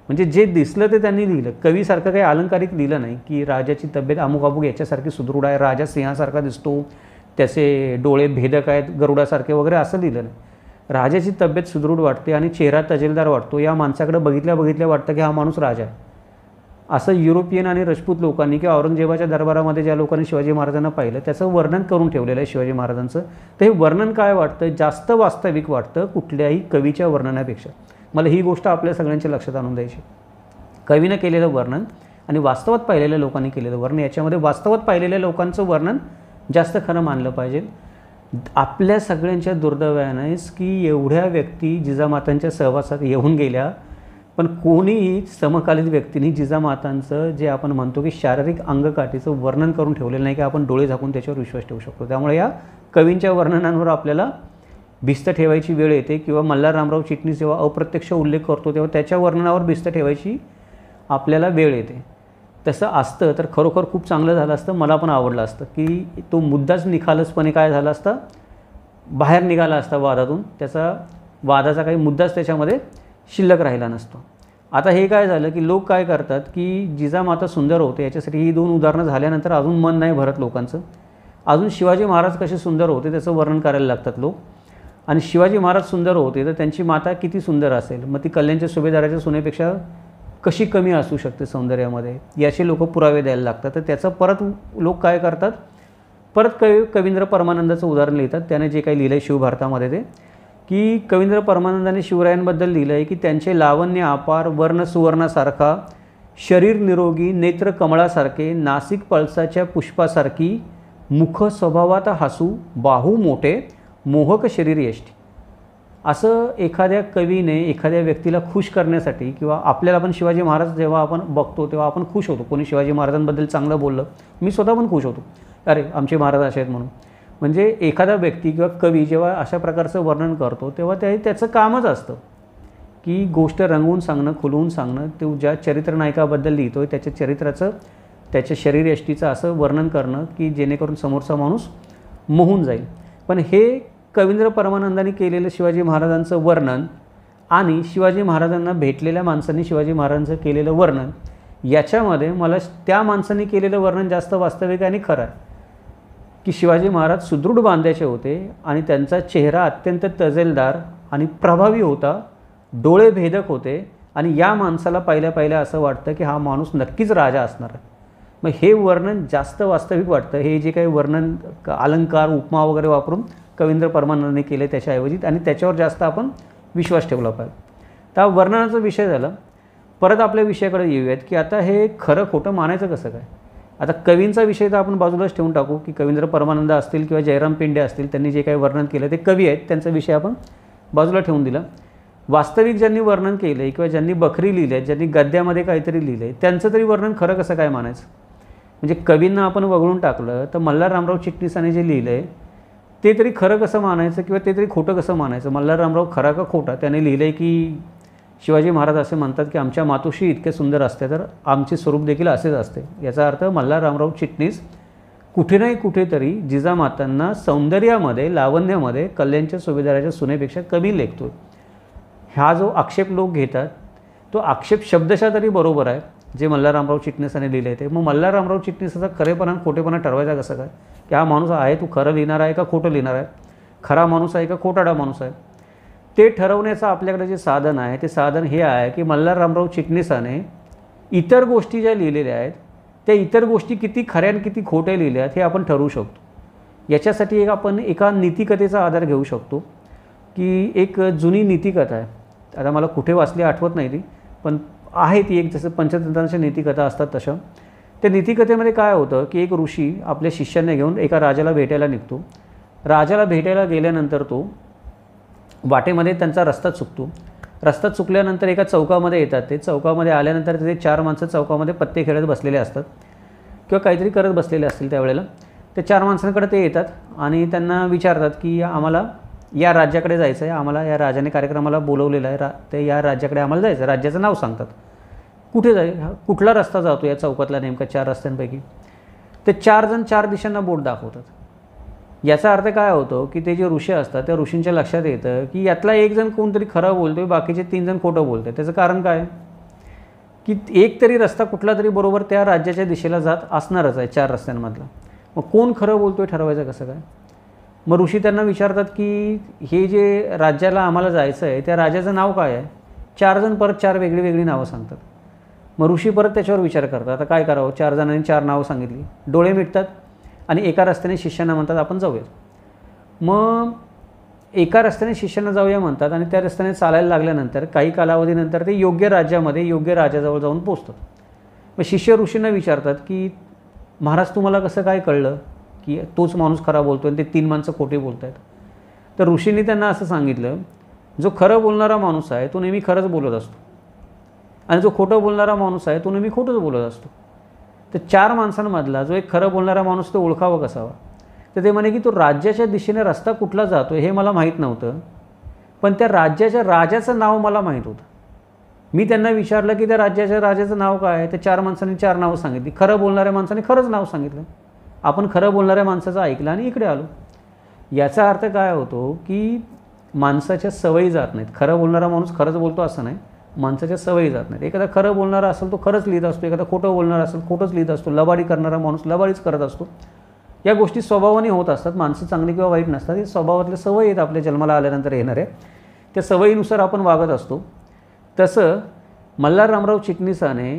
म्हणजे जे दिसलं ते त्यांनी लिहिलं. कवीसारखं काही अलंकारिक लिहिलं नाही की राजाची तब्येत अमुक अमुक याच्यासारखी सुदृढ आहे, राजा सिंहासारखा दिसतो, त्याचे डोळे भेदक आहेत गरुडासारखे वगैरे, असं लिहिलं नाही. राजाची तब्येत सुदृढ वाटते आणि चेहरा तजेलदार वाटतो, या माणसाकडे बघितल्या बघितल्या वाटतं की हा माणूस राजा आहे. असं युरोपियन आणि राजपूत लोकांनी किंवा औरंगजेबाच्या दरबारामध्ये ज्या लोकांनी शिवाजी महाराजांना पाहिलं त्याचं वर्णन करून ठेवलेलं आहे शिवाजी महाराजांचं. तर हे वर्णन काय वाटतं, जास्त वास्तविक वाटतं कुठल्याही कवीच्या वर्णनापेक्षा. मला ही गोष्ट आपल्या सगळ्यांच्या लक्षात आणून द्यायची. कवीनं केलेलं वर्णन आणि वास्तवात पाहिलेल्या लोकांनी केलेलं वर्णन, याच्यामध्ये वास्तवात पाहिलेल्या लोकांचं वर्णन जास्त खरं मानलं पाहिजे. आपल्या सगळ्यांच्या दुर्दैवानेच की एवढ्या व्यक्ती जिजामातांच्या सहवासात येऊन गेल्या, पण कोणीही समकालीन व्यक्तींनी जिजामातांचं जे आपण म्हणतो की शारीरिक अंगकाठीचं वर्णन करून ठेवलेलं नाही की आपण डोळे झाकून त्याच्यावर विश्वास ठेवू शकतो. त्यामुळे या कवींच्या वर्णनांवर आपल्याला भिस्त ठेवायची वेळ येते. किंवा मल्हार रामराव चिटणीस जेव्हा अप्रत्यक्ष उल्लेख करतो तेव्हा त्याच्या वर्णनावर भिस्त ठेवायची आपल्याला वेळ येते. तसं असतं तर खरोखर खूप चांगलं झालं असतं, मला पण आवडलं असतं की तो मुद्दाच निखालसपणे काय झाला असता, बाहेर निघाला असता वादातून, त्याचा वादाचा काही मुद्दाच त्याच्यामध्ये शिल्लक राहिला नसतो. आता हे काय झालं की लोक काय करतात की जिजामाता सुंदर होते याच्यासाठी ही 2 उदाहरणं झाल्यानंतर अजून मन नाही भरत लोकांचं. अजून शिवाजी महाराज कसे सुंदर होते त्याचं वर्णन करायला लागतात लोक. आणि शिवाजी महाराज सुंदर होते तर त्यांची माता किती सुंदर असेल, मग ती कल्याणच्या सुभेदाराच्या सुनेपेक्षा कशी कमी असू शकते सौंदर्यामध्ये, याचे लोक पुरावे द्यायला लागतात. तर त्याचं परत लोक काय करतात, परत कवींद्र परमानंदाचं उदाहरण लिहितात. त्याने जे काही लिहिलं आहे शिवभारतामध्ये ते की कवींद्र परमानंदाने शिवरायांबद्दल लिहिलं आहे की त्यांचे लावण्य अपार, वर्ण सुवर्णासारखा, शरीर निरोगी, नेत्र कमळासारखे, नासिक पळसाच्या पुष्पासारखी, मुख स्वभावात हसू, बाहू मोठे, मोहक शरीर यष्टी. असं एखाद्या कवीने एखाद्या व्यक्तीला खुश करण्यासाठी, किंवा आपल्याला पण शिवाजी महाराज जेव्हा आपण बघतो तेव्हा आपण खुश होतो. कोणी शिवाजी महाराजांबद्दल चांगलं बोललं, मी स्वतः पण खुश होतो, अरे आमचे महाराज असे आहेत म्हणून. म्हणजे एखादा व्यक्ती किंवा कवी जेव्हा अशा प्रकारचं वर्णन करतो तेव्हा त्याचं कामच असतं की गोष्ट रंगवून सांगणं, खुलवून सांगणं. तो ज्या चरित्रनायकाबद्दल लिहितो आहे त्याच्या चरित्राचं, त्याच्या शरीरयष्टीचं असं वर्णन करणं की जेणेकरून समोरचा माणूस मोहून जाईल. पण हे कवींद्र परमानंदांनी केलेलं शिवाजी महाराजांचं वर्णन आणि शिवाजी महाराजांना भेटलेल्या माणसांनी शिवाजी महाराजांचं केलेलं वर्णन, याच्यामध्ये मला त्या माणसांनी केलेलं वर्णन जास्त वास्तविक आणि खरं आहे की शिवाजी महाराज सुदृढ बांध्याचे होते आणि त्यांचा चेहरा अत्यंत तजेलदार आणि प्रभावी होता, डोळे भेदक होते आणि या माणसाला पाहिल्या असं वाटतं की हा माणूस नक्कीच राजा असणार आहे. मग हे वर्णन जास्त वास्तविक वाटतं. हे जे काही वर्णन अलंकार उपमा वगैरे वापरून कवींद्र परमानंदांनी केले त्याच्याऐवजी, आणि त्याच्यावर जास्त आपण विश्वास ठेवला पाहिजे. तर वर्णनाचा विषय झाला. परत आपल्या विषयाकडे येऊयात की आता हे खरं खोटं मानायचं कसं काय. आता कवींचा विषय तर आपण बाजूलाच ठेवून टाकू की कवींद्र परमानंद असतील किंवा जयराम पेंडे असतील, त्यांनी जे काही वर्णन केलं ते कवी आहेत, त्यांचा विषय आपण बाजूला ठेवून दिला. वास्तविक ज्यांनी वर्णन केलं आहे किंवा ज्यांनी बखरी लिहिली आहे, ज्यांनी गद्यामध्ये काहीतरी लिहिलं आहे, त्यांचं तरी वर्णन खरं कसं काय मानायचं. म्हणजे कवींना आपण वगळून टाकलं तर मल्हाररामराव चिटणीसाने जे लिहिलं आहे ते तरी खरं कसं मानायचं किंवा ते तरी खोटं कसं मानायचं. मल्हाररामराव खरा का खोटा. त्याने लिहिलं आहे की शिवाजी महाराज असे म्हणतात की आमच्या मातोश्री इतके सुंदर असते तर आमचे स्वरूप देखील असेच असते. याचा अर्थ मल्हाररामराव चिटणीस कुठे नाही कुठेतरी जिजामातांना सौंदर्यामध्ये, लावण्यामध्ये कल्याणच्या सुभेदाराच्या सुनेपेक्षा कमी लेखतो. हा जो आक्षेप लोक घेतात तो आक्षेप शब्दशः तरी बरोबर आहे जे मल्हाररामराव चिटणीसाने लिहिले ते. मग मल्हाररामराव चिटणीसाचा खरेपणा खोटेपणा ठरवायचा कसं काय की हा माणूस आहे तू खरं लिहिणार आहे का खोटं लिहिणार आहे, खरा माणूस आहे का खोटाडा माणूस आहे. ते ठरवण्याचं आपल्याकडे जे साधन आहे ते साधन हे आहे की मल्हाररामराव चिटणीसाने इतर गोष्टी ज्या लिहिलेल्या आहेत त्या इतर गोष्टी किती खऱ्या आणि किती खोट्या लिहिल्या आहेत हे आपण ठरवू शकतो. याच्यासाठी आपण एका नीतिकथेचा आधार घेऊ शकतो की एक जुनी नीतिकथा आहे. आता मला कुठे वाचली आठवत नाही ती, पण आहे ती एक, जसं पंचतंत्रांच्या नीतिकथा असतात तशा. त्या नीतिकथेमध्ये काय होतं की एक ऋषी आपल्या शिष्यांना घेऊन एका राजाला भेटायला निघतो. राजाला भेटायला गेल्यानंतर तो वाटेमध्ये त्यांचा रस्ता चुकतो. रस्ता चुकल्यानंतर एका चौकामध्ये येतात. ते चौकामध्ये आल्यानंतर तिथे 4 माणसं चौकामध्ये पत्ते खेळत बसलेले असतात किंवा काहीतरी करत बसलेले असतील त्यावेळेला. ते 4 माणसांकडे ते येतात आणि त्यांना विचारतात की आम्हाला या राज्याकडे जायचं आहे, आम्हाला या राजाने कार्यक्रमाला बोलवलेलं आहे, ते या राज्याकडे आम्हाला जायचं. राज्याचं नाव सांगतात. कुठे कुठला रस्ता जातो या चौकातला नेमका 4 रस्त्यांपैकी. ते 4 जण 4 दिशांना बोट दाखवतात. याचा अर्थ काय होतो की ते जे ऋषी असतात त्या ऋषींच्या लक्षात येतं की यातला एक जण कोणतरी खरं बोलतोय, बाकीचे 3 जण खोटं बोलतोय. त्याचं कारण काय की एक तरी रस्ता कुठला तरी बरोबर त्या राज्याच्या दिशेला जात असणारच आहे 4 रस्त्यांमधला. मग कोण खरं बोलतोय ठरवायचं कसं काय. मग ऋषी त्यांना विचारतात की हे जे राज्याला आम्हाला जायचं आहे त्या राजाचं नाव काय आहे. 4 जण परत 4 वेगळी वेगळी नावं सांगतात. मग ऋषी परत त्याच्यावर विचार करतात आता काय करावं. 4 जणांनी 4 नावं सांगितली. डोळे मिटतात आणि एका रस्त्याने शिष्यांना म्हणतात आपण जाऊया. मग एका रस्त्याने शिष्यांना जाऊया म्हणतात आणि त्या रस्त्याने चालायला लागल्यानंतर काही कालावधीनंतर ते योग्य राज्यामध्ये योग्य राजाजवळ जाऊन पोचतात. मग शिष्य ऋषींना विचारतात की महाराज तुम्हाला कसं काय कळलं की तोच माणूस खरा बोलतो आणि ते 3 माणसं खोटे बोलत आहेत. तर ऋषींनी त्यांना असं सांगितलं जो खरं बोलणारा माणूस आहे तो नेहमी खरंच बोलत असतो आणि जो खोटं बोलणारा माणूस आहे तो नेहमी खोटंच बोलत असतो. तर 4 माणसांमधला जो एक खरं बोलणारा माणूस तो ओळखावा कसावा. तर ते म्हणे की तो राज्याच्या दिशेने रस्ता कुठला जातो हे मला माहीत नव्हतं, पण त्या राज्याच्या राजाचं नाव मला माहीत होतं. मी त्यांना विचारलं की त्या राजाचं नाव काय आहे, त्या 4 माणसांनी 4 नावं सांगितली. खरं बोलणाऱ्या माणसाने खरंच नाव सांगितलं. आपण खरं बोलणाऱ्या माणसाचं ऐकलं आणि इकडे आलो. याचा अर्थ काय होतो की माणसाच्या सवयी जात नाहीत. खरं बोलणारा माणूस खरंच बोलतो असं नाही, माणसाच्या सवयी जात नाहीत. एखादा खरं बोलणारा असेल तो खरंच लिहित असतो, एखादा खोटं बोलणारा असेल खोटंच लिहित असतो, लबाडी करणारा माणूस लबाडीच करत असतो. या गोष्टी स्वभावाने होत असतात. माणसं चांगली किंवा वाईट नसतात, हे स्वभावातल्या सवयी आहेत आपल्या जन्माला आल्यानंतर येणाऱ्या. त्या सवयीनुसार आपण वागत असतो. तसं मल्हार रामराव चिटणीसाने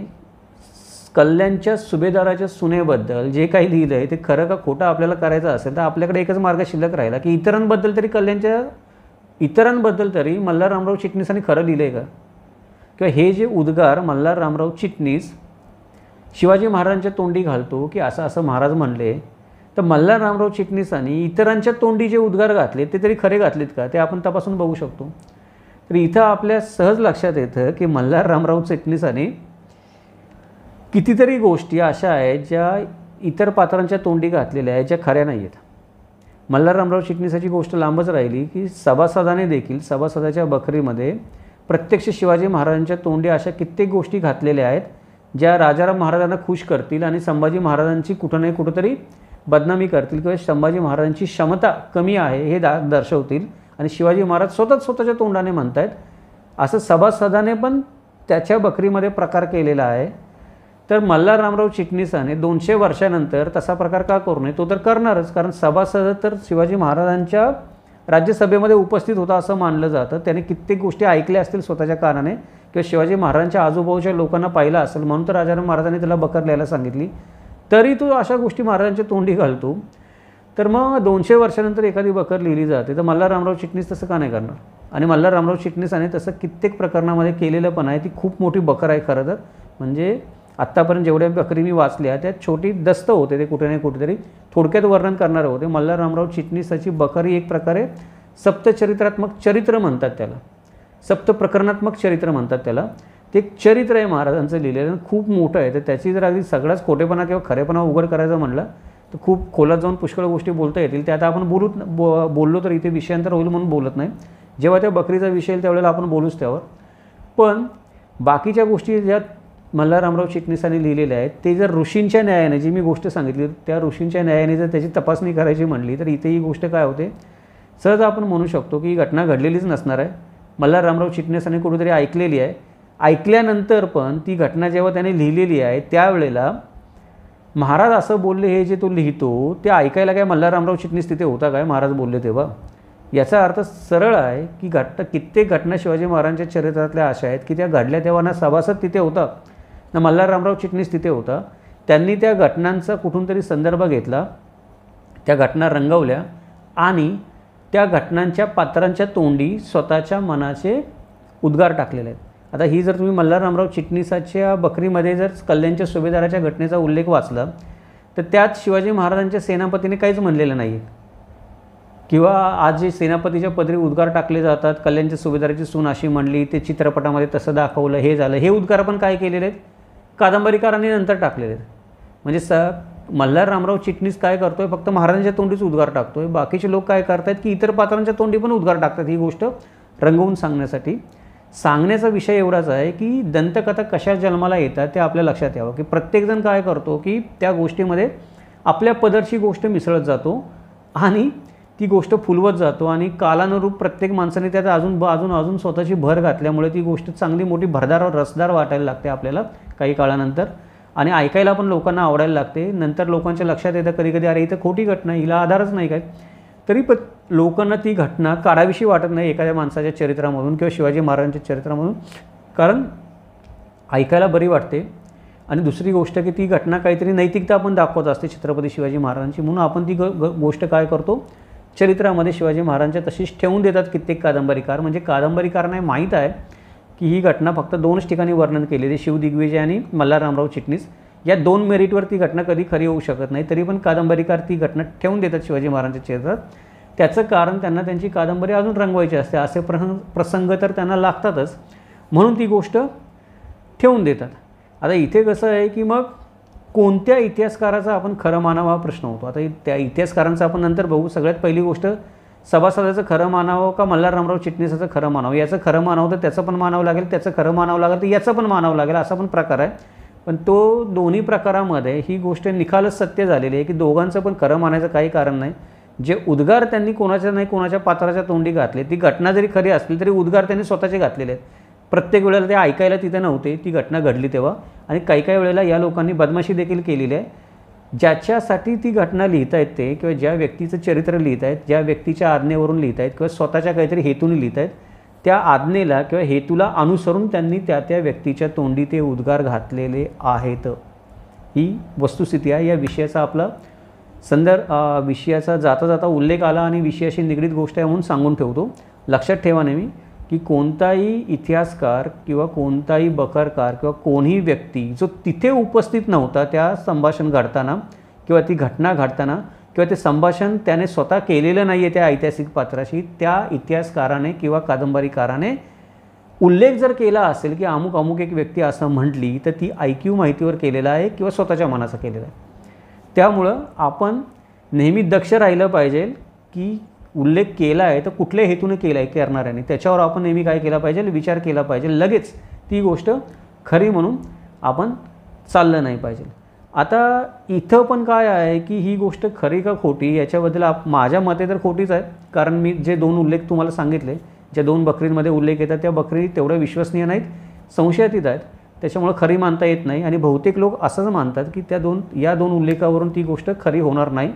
कल्याणच्या सुभेदाराच्या सुनेबद्दल जे काही लिहिलं आहे ते खरं का खोटं आपल्याला करायचं असेल तर आपल्याकडे एकच मार्ग शिल्लक राहिला की इतरांबद्दल तरी मल्हार रामराव चिटणीसांनी खरं लिहिलं आहे का, किंवा हे जे उद्गार मल्हार रामराव चिटणीस शिवाजी महाराजांच्या तोंडी घालतो की असं असं महाराज म्हणले, तर मल्हार रामराव चिटणीसांनी इतरांच्या तोंडी जे उद्गार घातले ते तरी खरे घातलेत का, ते आपण तपासून बघू शकतो. तर इथं आपल्या सहज लक्षात येतं की मल्हार रामराव चिटणीसांनी कितीतरी गोष्टी अशा आहेत ज्या इतर पात्रांच्या तोंडी घातलेल्या आहेत, ज्या खऱ्या नाही आहेत. मल्हार रामराव चिटणीसाची गोष्ट लांबच राहिली की सभासदाने देखील सभासदाच्या बखरीमध्ये प्रत्यक्ष शिवाजी महाराजांच्या तोंडी अशा कित्येक गोष्टी घातलेल्या आहेत ज्या राजाराम महाराजांना खुश करतील आणि संभाजी महाराजांची कुठं नाही कुठंतरी बदनामी करतील किंवा संभाजी महाराजांची क्षमता कमी आहे हे दर्शवतील. आणि शिवाजी महाराज स्वतःच्या तोंडाने म्हणत आहेत असं सभासदाने पण त्याच्या बकरीमध्ये प्रकार केलेला आहे. तर मल्हार रामराव चिटणीसाने 200 वर्षानंतर तसा प्रकार का करू नये, तो तर करणारच, कारण सभासद तर शिवाजी महाराजांच्या राज्यसभेमध्ये उपस्थित होता असं मानलं जातं. त्याने कित्येक गोष्टी ऐकल्या असतील स्वतःच्या कानाने किंवा शिवाजी महाराजांच्या आजूबाजूच्या लोकांना पाहिलं असेल, म्हणून तर राजाराम महाराजांनी त्याला बकर लिहायला सांगितली. तरी तो अशा गोष्टी महाराजांच्या तोंडी घालतो. तर मग 200 वर्षानंतर एखादी बकर लिहिली जाते तर मल्हार रामराव चिटणीस तसं का नाही करणार. आणि मल्हार रामराव चिटणीसाने तसं कित्येक प्रकरणामध्ये केलेलं पण आहे. ती खूप मोठी बकर आहे खरं तर. म्हणजे आत्तापर्यंत जेवढ्या बकरी मी वाचल्या त्यात छोटी दस्त होते, ते कुठे नाही कुठेतरी थोडक्यात वर्णन करणारे होते. मल्हार रामराव चिटणीसाची बकरी एक प्रकारे सप्तचरित्रात्मक चरित्र म्हणतात त्याला, सप्तप्रकरणात्मक चरित्र म्हणतात त्याला. ते एक चरित्र आहे महाराजांचं लिहिलेलं, खूप मोठं आहे. तर त्याची जर अगदी सगळाच खोटेपणा किंवा खरेपणा उघड करायचं म्हणलं तर खूप खोलात जाऊन पुष्कळ गोष्टी बोलता येतील. त्या आता आपण बोललो तर इथे विषयांतर होईल म्हणून बोलत नाही. जेव्हा त्या बकरीचा विषय येईल त्यावेळेला आपण बोलूच त्यावर. पण बाकीच्या गोष्टी ज्या मल्हार रामराव चिटणीसांनी लिहिलेल्या आहेत ते जर ऋषींच्या न्यायाने, जी मी गोष्ट सांगितली त्या ऋषींच्या न्यायाने जर त्याची तपासणी करायची म्हणली तर इथे ही गोष्ट काय होते, सहज आपण म्हणू शकतो की ही घटना घडलेलीच नसणार आहे. मल्हार रामराव चिटणीसांनी कुठेतरी ऐकलेली आहे. ऐकल्यानंतर पण ती घटना जेव्हा त्याने लिहिलेली आहे त्यावेळेला महाराज असं बोलले हे जे तो लिहितो ते ऐकायला काय मल्हार रामराव चिटणीस तिथे होता काय महाराज बोलले तेव्हा. याचा अर्थ सरळ आहे की कित्येक घटना शिवाजी महाराजांच्या चरित्रातल्या अशा आहेत की त्या घडल्या तेव्हा ना सभासद तिथे होता ना मल्हार रामराव चिटणीस तिथे होता. त्यांनी त्या घटनांचा कुठून तरी संदर्भ घेतला, त्या घटना रंगवल्या आणि त्या घटनांच्या पात्रांच्या तोंडी स्वतःच्या मनाचे उद्गार टाकलेले आहेत. आता ही जर तुम्ही मल्हार रामराव चिटणीसाच्या बकरीमध्ये जर कल्याणच्या सुभेदाराच्या घटनेचा उल्लेख वाचला तर त्यात शिवाजी महाराजांच्या सेनापतीने काहीच म्हणलेलं नाही आहे. किंवा आज जे सेनापतीच्या पदरी उद्गार टाकले जातात, कल्याणच्या सुभेदाराची सून अशी म्हणली, ते चित्रपटामध्ये तसं दाखवलं, हे झालं, हे उद्गार पण काय केलेले आहेत कादंबरीकारांनी नंतर टाकलेले आहेत. म्हणजे मल्हार रामराव चिटणीस काय करतोय, फक्त महाराजांच्या तोंडीच उद्गार टाकतोय. बाकीचे लोक काय करतात की इतर पात्रांच्या तोंडी पण उद्गार टाकतात. ही गोष्ट रंगवून सांगण्यासाठी. सांगण्याचा विषय एवढाच आहे की दंतकथा कशा जन्माला येतात ते आपल्या लक्षात यावं की प्रत्येकजण काय करतो की त्या गोष्टीमध्ये आपल्या पदरची गोष्ट मिसळत जातो आणि ती गोष्ट फुलवत जातो आणि कालानुरूप प्रत्येक माणसाने त्यात अजून स्वतःची भर घातल्यामुळे ती गोष्ट चांगली मोठी भरदार रसदार वाटायला लागते आपल्याला काही काळानंतर आणि ऐकायला पण लोकांना आवडायला लागते. नंतर लोकांच्या लक्षात येतं कधी कधी अरे इथं खोटी घटना, हिला आधारच नाही काय, तरी पण लोकांना ती घटना काढावीशी वाटत नाही एखाद्या माणसाच्या चरित्रामधून किंवा शिवाजी महाराजांच्या चरित्रामधून, कारण ऐकायला बरी वाटते. आणि दुसरी गोष्ट की ती घटना काहीतरी नैतिकता पण दाखवत असते छत्रपती शिवाजी महाराजांची, म्हणून आपण ती गोष्ट काय करतो चरित्रामध्ये शिवाजी महाराजांच्या तशीच ठेवून देतात कित्येक कादंबरीकार. म्हणजे कादंबरीकारांना माहीत आहे की ही घटना फक्त 2च ठिकाणी वर्णन केलेली, शिवदिग्विजय आणि मल्हार रामराव चिटणीस, या 2 मेरिटवर ती घटना कधी खरी होऊ शकत नाही. तरी पण कादंबरीकार ती घटना ठेवून देतात शिवाजी महाराजांच्या चरित्रात. त्याचं कारण त्यांना त्यांची कादंबरी अजून रंगवायची असते, असे प्रसंग तर त्यांना लागतातच, म्हणून ती गोष्ट ठेवून देतात. आता इथे कसं आहे की मग कोणत्या इतिहासकाराचा आपण खरं मानावा हा प्रश्न होतो. आता त्या इतिहासकारांचा आपण नंतर बघू. सगळ्यात पहिली गोष्ट सभासदाचं खरं मानावं का मल्हार रामराव चिटणीसाचं खरं मानावं, याचं खरं मानावं तर त्याचं पण मानावं लागेल, त्याचं खरं मानावं लागेल तर याचं पण मानावं लागेल, असा पण प्रकार आहे. पण तो दोन्ही प्रकारामध्ये ही गोष्ट निखालच सत्य झालेली आहे की दोघांचं पण खरं मानायचं काही कारण नाही. जे उद्गार त्यांनी कोणाच्या नाही कोणाच्या पात्राच्या तोंडी घातले, ती घटना जरी खरी असली तरी उद्गार त्यांनी स्वतःचे घातलेले आहेत. प्रत्येक वेळेला ते ऐकायला तिथे नव्हते, ती घटना घडली तेव्हा. आणि काही काही वेळेला या लोकांनी बदमाशी देखील केलेली आहे. ज्याच्यासाठी ती घटना लिहित आहेत ते, किंवा ज्या व्यक्तीचं चरित्र लिहित आहेत, ज्या व्यक्तीच्या आज्ञेवरून लिहित आहेत किंवा स्वतःच्या काहीतरी हेतूने लिहित आहेत, त्या आज्ञेला किंवा हेतूला अनुसरून त्यांनी त्या त्या व्यक्तीच्या तोंडी ते उद्गार घातलेले आहेत. ही वस्तुस्थिती आहे. या विषयाचा आपला विषयाचा जाता जाता उल्लेख आला आणि विषयाशी निगडीत गोष्ट आहे म्हणून सांगून ठेवतो. लक्षात ठेवा नेहमी की कोणताही इतिहासकार किंवा कोणताही बखरकार किंवा कोणीही व्यक्ती जो तिथे उपस्थित नव्हता त्या संभाषण घडताना किंवा ती घटना घडताना किंवा ते संभाषण त्याने स्वतः केलेलं नाही आहे त्या ऐतिहासिक पात्राशी, त्या इतिहासकाराने किंवा कादंबरीकाराने उल्लेख जर केला असेल की अमुक अमुक एक व्यक्ती असं म्हटली, तर ती ऐकीव माहितीवर केलेला आहे किंवा स्वतःच्या मनाचा केलेला आहे. त्यामुळं आपण नेहमी दक्ष राहिलं पाहिजे की उल्लेख केला आहे तर कुठल्या हेतूने केला आहे करणाऱ्याने, त्याच्यावर आपण नेहमी काय केला पाहिजे, विचार केला पाहिजे. लगेच ती गोष्ट खरी म्हणून आपण चाललं नाही पाहिजे. आता इथं पण काय आहे की ही गोष्ट खरी का खोटी याच्याबद्दल माझ्या मते तर खोटीच आहे. कारण मी जे दोन उल्लेख तुम्हाला सांगितले, ज्या दोन बकरींमध्ये उल्लेख येतात त्या बकरी तेवढ्या विश्वसनीय नाहीत, संशयातीत आहेत, त्याच्यामुळे खरी मानता येत नाही. आणि बहुतेक लोक असंच मानतात की या दोन उल्लेखावरून ती गोष्ट खरी होणार नाही.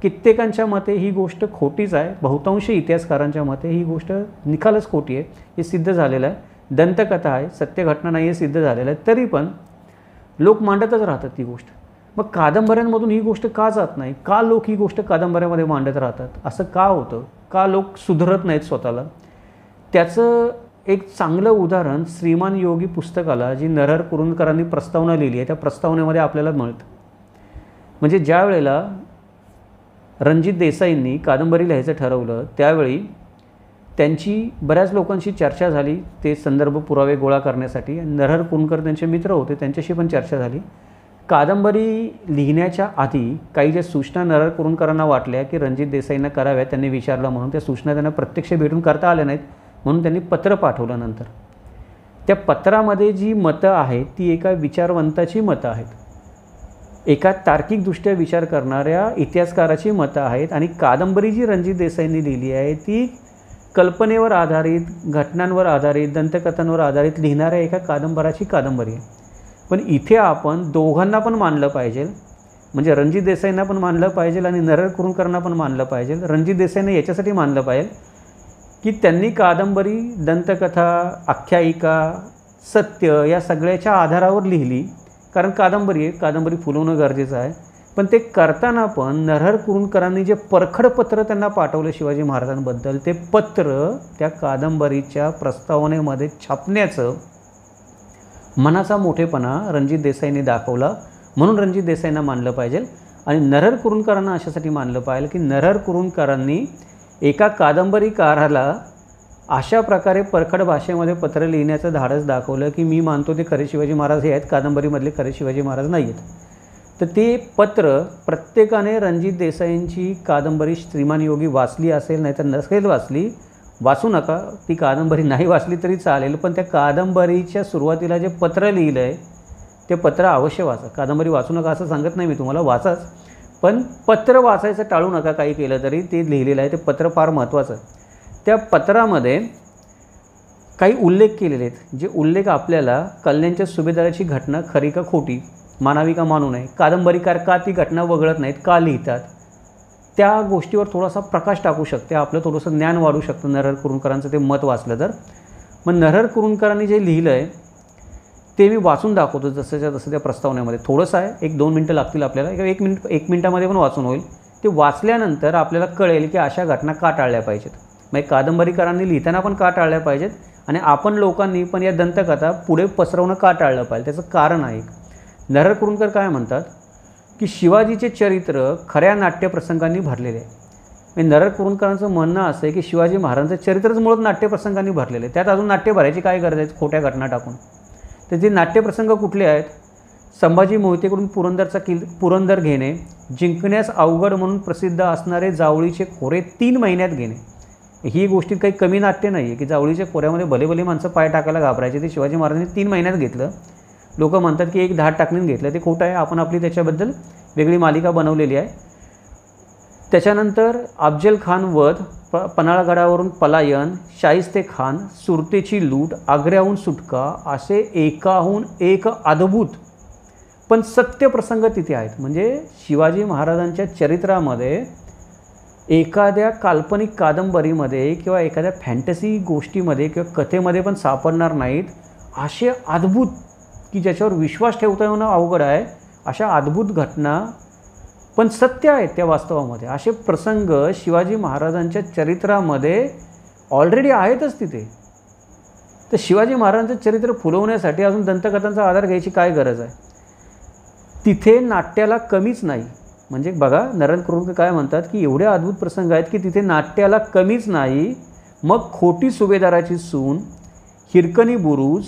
कित्येकांच्या मते ही गोष्ट खोटीच आहे. बहुतांश इतिहासकारांच्या मते ही गोष्ट निखालच खोटी आहे, हे सिद्ध झालेलं आहे. दंतकथा आहे, सत्य घटना नाही, हे सिद्ध झालेलं आहे. तरी पण लोक मांडतच राहतात ती गोष्ट. मग कादंबऱ्यांमधून ही गोष्ट का जात नाही, का लोक ही गोष्ट कादंबऱ्यामध्ये मांडत राहतात, असं का होतं, का लोक सुधरत नाहीत स्वतःला? त्याचं एक चांगलं उदाहरण श्रीमान योगी पुस्तकाला जी नरहर कुरुंदकरांनी प्रस्तावना लिहिली आहे त्या प्रस्तावनेमध्ये आपल्याला मिळतं. म्हणजे ज्या वेळेला रणजित देसाईंनी कादंबरी लिहायचं ठरवलं त्यावेळी त्यांची बऱ्याच लोकांशी चर्चा झाली, ते संदर्भ पुरावे गोळा करण्यासाठी. नरहर कुरुंदकर त्यांचे मित्र होते, त्यांच्याशी पण चर्चा झाली. कादंबरी लिहिण्याच्या आधी काही ज्या सूचना नरहर कुरुंदकरांना वाटल्या की रणजित देसाईंना कराव्यात, त्यांनी विचारलं म्हणून त्या सूचना त्यांना प्रत्यक्ष भेटून करता आल्या नाहीत, म्हणून त्यांनी पत्र पाठवलं. नंतर त्या पत्रामध्ये जी मतं आहेत ती एका विचारवंताची मतं आहेत, एका तार्किकदृष्ट्या विचार करणाऱ्या इतिहासकाराची मतं आहेत. आणि कादंबरी जी रणजित देसाईंनी लिहिली आहे ती कल्पनेवर आधारित, घटनांवर आधारित, दंतकथांवर आधारित लिहिणाऱ्या एका कादंबराची कादंबरी आहे. पण इथे आपण दोघांना पण मानलं पाहिजे, म्हणजे रणजित देसाईंना पण मानलं पाहिजे आणि नरहर कुरुंदकरांना पण मानलं पाहिजे. रणजित देसाईंना याच्यासाठी मानलं पाहिजे की त्यांनी कादंबरी, दंतकथा, आख्यायिका, सत्य या सगळ्याच्या आधारावर लिहिली. कारण कादंबरी आहे, कादंबरी फुलवणं गरजेचं आहे. पण ते करताना पण नरहर कुरुंदकरांनी जे परखड पत्र त्यांना पाठवलं शिवाजी महाराजांबद्दल, ते पत्र त्या कादंबरीच्या प्रस्तावनेमध्ये छापण्याचं मनाचा मोठेपणा रणजित देसाईंनी दाखवला, म्हणून रणजित देसाईंना मानलं पाहिजे. आणि नरहर कुरुंदकरांना अशासाठी मानलं पाहिजे की नरहर कुरुंदकरांनी एका कादंबरीकाराला अशा प्रकारे परखड भाषेमध्ये पत्र लिहिण्याचं धाडस दाखवलं की मी मानतो ते खरे शिवाजी महाराज हे आहेत, कादंबरीमधले खरे शिवाजी महाराज नाही आहेत. तर ते पत्र प्रत्येकाने रणजित देसाईंची कादंबरी श्रीमान योगी वाचली असेल, नाहीतर नसेल वाचली, वाचू नका, ती कादंबरी नाही वाचली तरी चालेल, पण त्या कादंबरीच्या सुरुवातीला जे पत्र लिहिलं आहे ते पत्र अवश्य वाचा. कादंबरी वाचू नका असं सांगत नाही मी तुम्हाला, वाचाच, पण पत्र वाचायचं टाळू नका. काही केलं तरी ते लिहिलेलं आहे, ते पत्र फार महत्त्वाचं आहे. त्या पत्रामध्ये काही उल्लेख केलेले आहेत, जे उल्लेख आपल्याला कल्याणच्या सुभेदाराची घटना खरी का खोटी, मानावी का मानू नये, कादंबरीकार का ती घटना वगळत नाहीत, का लिहितात, त्या गोष्टीवर थोडासा प्रकाश टाकू शकते, आपलं थोडंसं ज्ञान वाढू शकतं नरहर कुरुंदकरांचं ते मत वाचलं तर. मग नरहर कुरुंदकरांनी जे लिहिलं आहे ते मी वाचून दाखवतो जसंच्या तसं त्या प्रस्तावनेमध्ये. थोडंसं आहे, 1-2 मिनटं लागतील आपल्याला, किंवा 1 मिनिटामध्ये पण वाचून होईल. ते वाचल्यानंतर आपल्याला कळेल की अशा घटना का टाळल्या पाहिजेत, म्हणजे कादंबरीकारांनी लिहिताना पण का टाळल्या पाहिजेत आणि आपण लोकांनी पण या दंतकथा पुढे पसरवणं का टाळलं पाहिजे, त्याचं कारण आहे. नरहर कुरुंदकर काय म्हणतात की शिवाजीचे चरित्र खऱ्या नाट्यप्रसंगांनी भरलेले आहे. म्हणजे नरहर कुरुंदकरांचं म्हणणं असं आहे की शिवाजी महाराजांचं चरित्रच मुळात नाट्यप्रसंगांनी भरलेले आहे, त्यात अजून नाट्य भरायची काय गरज आहे खोट्या घटना टाकून. तर जे नाट्यप्रसंग कुठले आहेत, संभाजी मोहितेकडून पुरंदर घेणे, जिंकण्यास अवघड म्हणून प्रसिद्ध असणारे जावळीचे खोरे 3 महिन्यात घेणे. ही गोष्टीत काही कमी नाट्य नाही आहे की जावळीच्या खोऱ्यामध्ये भले भले माणसं पाय टाकायला घाबरायचे, ते शिवाजी महाराजांनी 3 महिन्यात घेतलं. लोक म्हणतात की एक 10 टाकणीत घेतलं, ते खोटं आहे. आपण आपली त्याच्याबद्दल वेगळी मालिका बनवलेली आहे. त्याच्यानंतर अफजल खान वध, पन्हाळगडावरून पलायन, शाहिस्ते खान, सुरतेची लूट, आग्र्याहून सुटका, असे एकाहून एक अद्भुत पण सत्य प्रसंग तिथे आहेत. म्हणजे शिवाजी महाराजांच्या चरित्रामध्ये एखाद्या काल्पनिक कादंबरीमध्ये किंवा एखाद्या फॅन्टसी गोष्टीमध्ये किंवा कथेमध्ये पण सापडणार नाहीत असे अद्भुत की ज्याच्यावर विश्वास ठेवता येणं अवघड आहे, अशा अद्भुत घटना पण सत्य आहेत त्या वास्तवामध्ये. असे प्रसंग शिवाजी महाराजांच्या चरित्रामध्ये ऑलरेडी आहेतच तिथे. तर शिवाजी महाराजांचं चरित्र फुलवण्यासाठी अजून दंतकथांचा आधार घ्यायची काय गरज आहे? तिथे नाट्याला कमीच नाही. म्हणजे बघा नरेंद्र कुरुंदकर काय म्हणतात की एवढे अद्भुत प्रसंग आहेत की तिथे नाट्याला कमीच नाही. मग खोटी सुभेदाराची सून, हिरकणी बुरुज,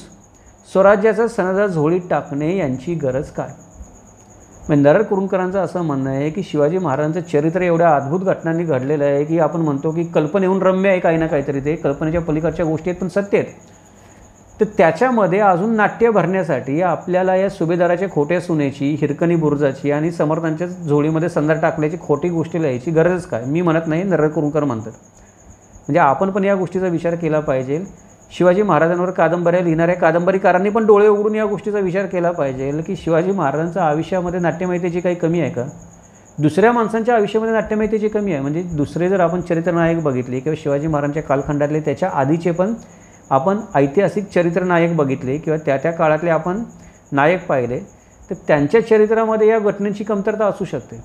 स्वराज्याचा सनदा झोळीत टाकणे यांची गरज काय? म्हणजे नरेंद्र कुरुंदकरांचं असं म्हणणं आहे की शिवाजी महाराजांचं चरित्र एवढ्या अद्भुत घटनांनी घडलेलं आहे की आपण म्हणतो की कल्पनेहून रम्य आहे काही ना काहीतरी, ते कल्पनेच्या पलीकडच्या गोष्टी आहेत पण सत्य आहेत. तर त्याच्यामध्ये अजून नाट्य भरण्यासाठी आपल्याला या सुभेदाराच्या खोट्या सुनेची, हिरकणी बुरुजाची आणि समर्थांच्या झोळीमध्ये संदार टाकल्याची खोटी गोष्टी लिहायची गरजच काय? मी म्हणत नाही, नरेंद्र कुरुंदकर म्हणतात. म्हणजे आपण पण या गोष्टीचा विचार केला पाहिजे. शिवाजी महाराजांवर कादंबऱ्या लिहिणाऱ्या कादंबरीकारांनी पण डोळे उघडून या गोष्टीचा विचार केला पाहिजे की शिवाजी महाराजांच्या आयुष्यामध्ये नाट्यमयतेची काही कमी आहे का? दुसऱ्या माणसांच्या आयुष्यामध्ये नाट्यमयतेची कमी आहे. म्हणजे दुसरे जर आपण चरित्रनायक बघितले किंवा शिवाजी महाराजांच्या कालखंडातले त्याच्या आधीचे पण आपण ऐतिहासिक चरित्रनायक बघितले किंवा त्या काळातले आपण नायक पाहिले, तर त्यांच्या चरित्रामध्ये या घटनेची कमतरता असू शकते.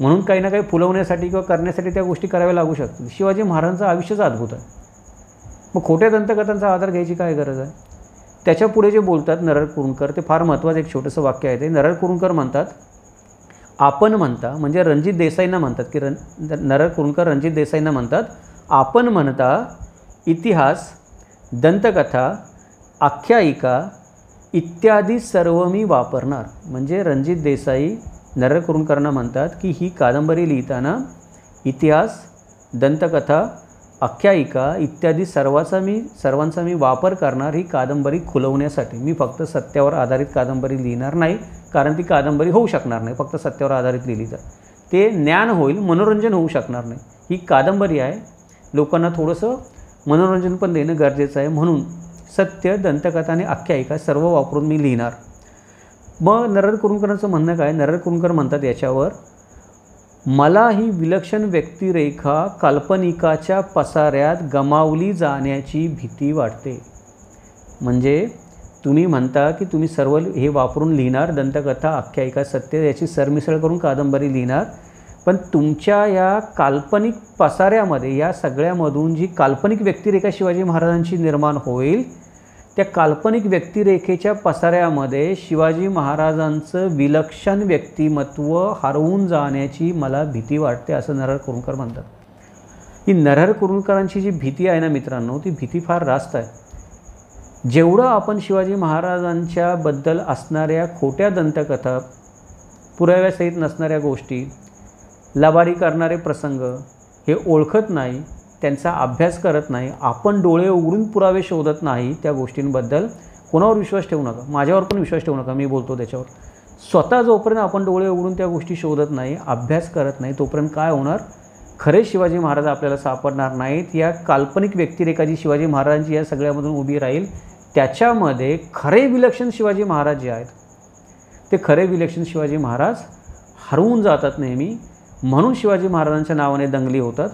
म्हणून काही ना काही फुलवण्यासाठी किंवा करण्यासाठी त्या गोष्टी कराव्या लागू शकतील. शिवाजी महाराजांचं आयुष्यच अद्भुत आहे. मग खोट्या दंतकथांचा आधार घ्यायची काय गरज आहे? त्याच्या पुढे जे बोलतात नरेंद्र कुरुंदकर, ते फार महत्त्वाचं एक छोटंसं वाक्य आहे. ते नरेंद्र कुरुंदकर म्हणतात, आपण म्हणता म्हणजे रणजित देसाईंना म्हणतात की नरेंद्र कुरुंदकर रणजित देसाईंना म्हणतात, आपण म्हणता इतिहास, दंतकथा, आख्यायिका इत्यादी सर्व मी वापरणार. म्हणजे रणजित देसाई नरेंद्र कुरुंदकरांना म्हणतात की ही कादंबरी लिहिताना इतिहास, दंतकथा, आख्यायिका इत्यादी सर्वांचा मी वापर करणार ही कादंबरी खुलवण्यासाठी. मी फक्त सत्यावर आधारित कादंबरी लिहिणार नाही, कारण ती कादंबरी होऊ शकणार नाही फक्त सत्यावर आधारित लिहिली तर. ते ज्ञान होईल, मनोरंजन होऊ शकणार नाही. ही कादंबरी आहे, लोकांना थोडंसं मनोरंजन पण देणं गरजेचं आहे. म्हणून सत्य, दंतकथा आणि आख्यायिका सर्व वापरून मी लिहिणार. मग नरेंद्र कुरुंदकरांचं म्हणणं काय? नरेंद्र कुरुंदकर म्हणतात याच्यावर, मला ही विलक्षण व्यक्तिरेखा काल्पनिकाच्या पसाऱ्यात गमावली जाण्याची भीती वाटते. म्हणजे तुम्ही म्हणता की तुम्ही सर्व हे वापरून लिहिणार, दंतकथा, आख्यायिका, सत्य याची सरमिसळ करून कादंबरी लिहिणार, पण तुमच्या या काल्पनिक पसाऱ्यामध्ये या सगळ्यामधून जी काल्पनिक व्यक्तिरेखा शिवाजी महाराजांची निर्माण होईल, त्या काल्पनिक व्यक्तिरेखेच्या पसाऱ्यामध्ये शिवाजी महाराजांचं विलक्षण व्यक्तिमत्व हरवून जाण्याची मला भीती वाटते, असं नरेंद्र कुरुंदकर म्हणतात. ही नरेंद्र कुरुंदकरांची जी भीती आहे ना मित्रांनो, ती भीती फार रास्त आहे. जेवढं आपण शिवाजी महाराजांच्याबद्दल असणाऱ्या खोट्या दंतकथा, पुराव्यासहित नसणाऱ्या गोष्टी, लबाडी करणारे प्रसंग हे ओळखत नाही, त्यांचा अभ्यास करत नाही, आपण डोळे उघडून पुरावे शोधत नाही त्या गोष्टींबद्दल, कोणावर विश्वास ठेवू नका, माझ्यावर पण विश्वास ठेवू नका, मी बोलतो त्याच्यावर. स्वतः जोपर्यंत आपण डोळे उघडून त्या गोष्टी शोधत नाही, अभ्यास करत नाही, तोपर्यंत काय होणार? खरे शिवाजी महाराज आपल्याला सापडणार नाहीत. या काल्पनिक व्यक्तिरेखा जी शिवाजी महाराजांची या सगळ्यामधून उभी राहील, त्याच्यामध्ये खरे विलक्षण शिवाजी महाराज जे आहेत, ते खरे विलक्षण शिवाजी महाराज हरवून जातात नेहमी. म्हणून शिवाजी महाराजांच्या नावाने दंगली होतात,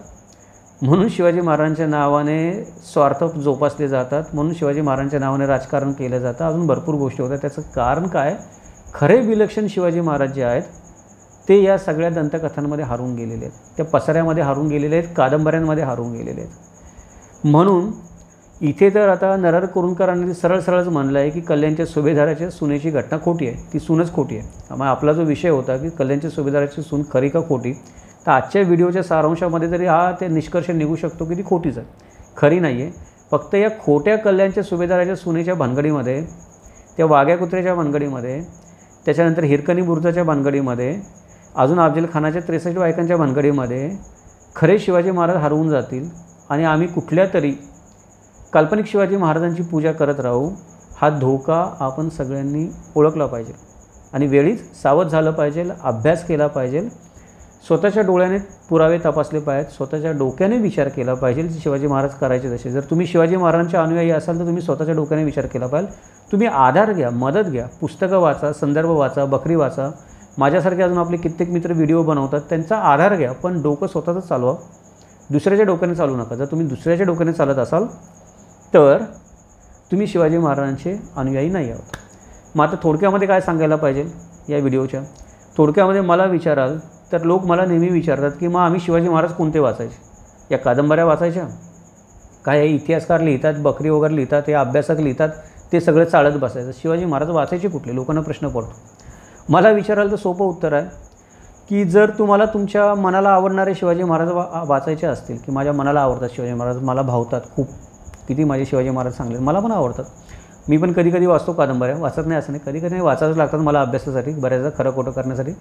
म्हणून शिवाजी महाराजांच्या नावाने स्वार्थ जोपासले जातात, म्हणून शिवाजी महाराजांच्या नावाने राजकारण केलं जातं, अजून भरपूर गोष्टी होतात. त्याचं कारण काय? खरे विलक्षण शिवाजी महाराज जे आहेत ते या सगळ्या दंतकथांमध्ये हरवून गेलेले आहेत, त्या पसाऱ्यामध्ये हरवून गेलेले आहेत, कादंबऱ्यांमध्ये हरवून गेलेले आहेत. म्हणून इथे तर आता नरेंद्र कुरुंदकरांनी सरळच म्हणलं आहे की कल्याणच्या सुभेदाराच्या सुनेची घटना खोटी आहे, ती सूनच खोटी आहे. त्यामुळे आपला जो विषय होता की कल्याणच्या सुभेदाराची सून खरी का खोटी, तर आजच्या व्हिडिओच्या सारांशामध्ये तरी ते निष्कर्ष निघू शकतो की ती खोटीच आहे, खरी नाही आहे. फक्त या खोट्या कल्याणच्या सुभेदाराच्या सुनेच्या भानगडीमध्ये, त्या वाघ्या कुत्र्याच्या भानगडीमध्ये त्याच्यानंतर हिरकणी बुरुजाच्या भानगडीमध्ये, अजून अफजल खानाच्या 63 बायकांच्या भानगडीमध्ये खरे शिवाजी महाराज हरवून जातील आणि आम्ही कुठल्या तरी काल्पनिक शिवाजी महाराजांची पूजा करत राहू, हा धोका आपण सगळ्यांनी ओळखला पाहिजे आणि वेळीच सावध झालं पाहिजे, अभ्यास केला पाहिजे, स्वतःच्या डोळ्याने पुरावे तपासले पाहिजेत, स्वतःच्या डोक्याने विचार केला पाहिजे शिवाजी महाराज करायचे तसे. जर तुम्ही शिवाजी महाराजांचे अनुयायी असाल तर तुम्ही स्वतःच्या डोक्याने विचार केला पाहिजे. तुम्ही आधार घ्या, मदत घ्या, पुस्तकं वाचा, संदर्भ वाचा, बकरी वाचा. माझ्यासारखे अजून आपले कित्येक मित्र व्हिडिओ बनवतात, त्यांचा आधार घ्या, पण डोकं स्वतःच चालवा, दुसऱ्याच्या डोक्याने चालू नका. जर तुम्ही दुसऱ्याच्या डोक्याने चालत असाल तर तुम्ही शिवाजी महाराजांचे अनुयायी नाही आहोत. मग आता थोडक्यामध्ये काय सांगायला पाहिजे या व्हिडिओच्या? थोडक्यामध्ये मला विचाराल तर लोक मला नेहमी विचारतात की मग आम्ही शिवाजी महाराज कोणते वाचायचे? या कादंबऱ्या वाचायच्या? काय हे इतिहासकार लिहितात, बकरी वगैरे लिहितात, हे अभ्यासक लिहितात, ते सगळं चाळत बसायचं. शिवाजी महाराज वाचायचे कुठले? लोकांना प्रश्न पडतो. मला विचाराल तर सोपं उत्तर आहे की जर तुम्हाला तुमच्या मनाला आवडणारे शिवाजी महाराज वाचायचे असतील, की माझ्या मनाला आवडतात शिवाजी महाराज, मला भावतात खूप, किती माझे शिवाजी महाराज चांगले, मला पण आवडतात, मी पण कधी कधी वाचतो कादंबऱ्या, वाचत नाही असं नाही, कधी कधी वाचायच लागतात मला अभ्यासासाठी, बऱ्याचदा खरं खोटं करण्यासाठी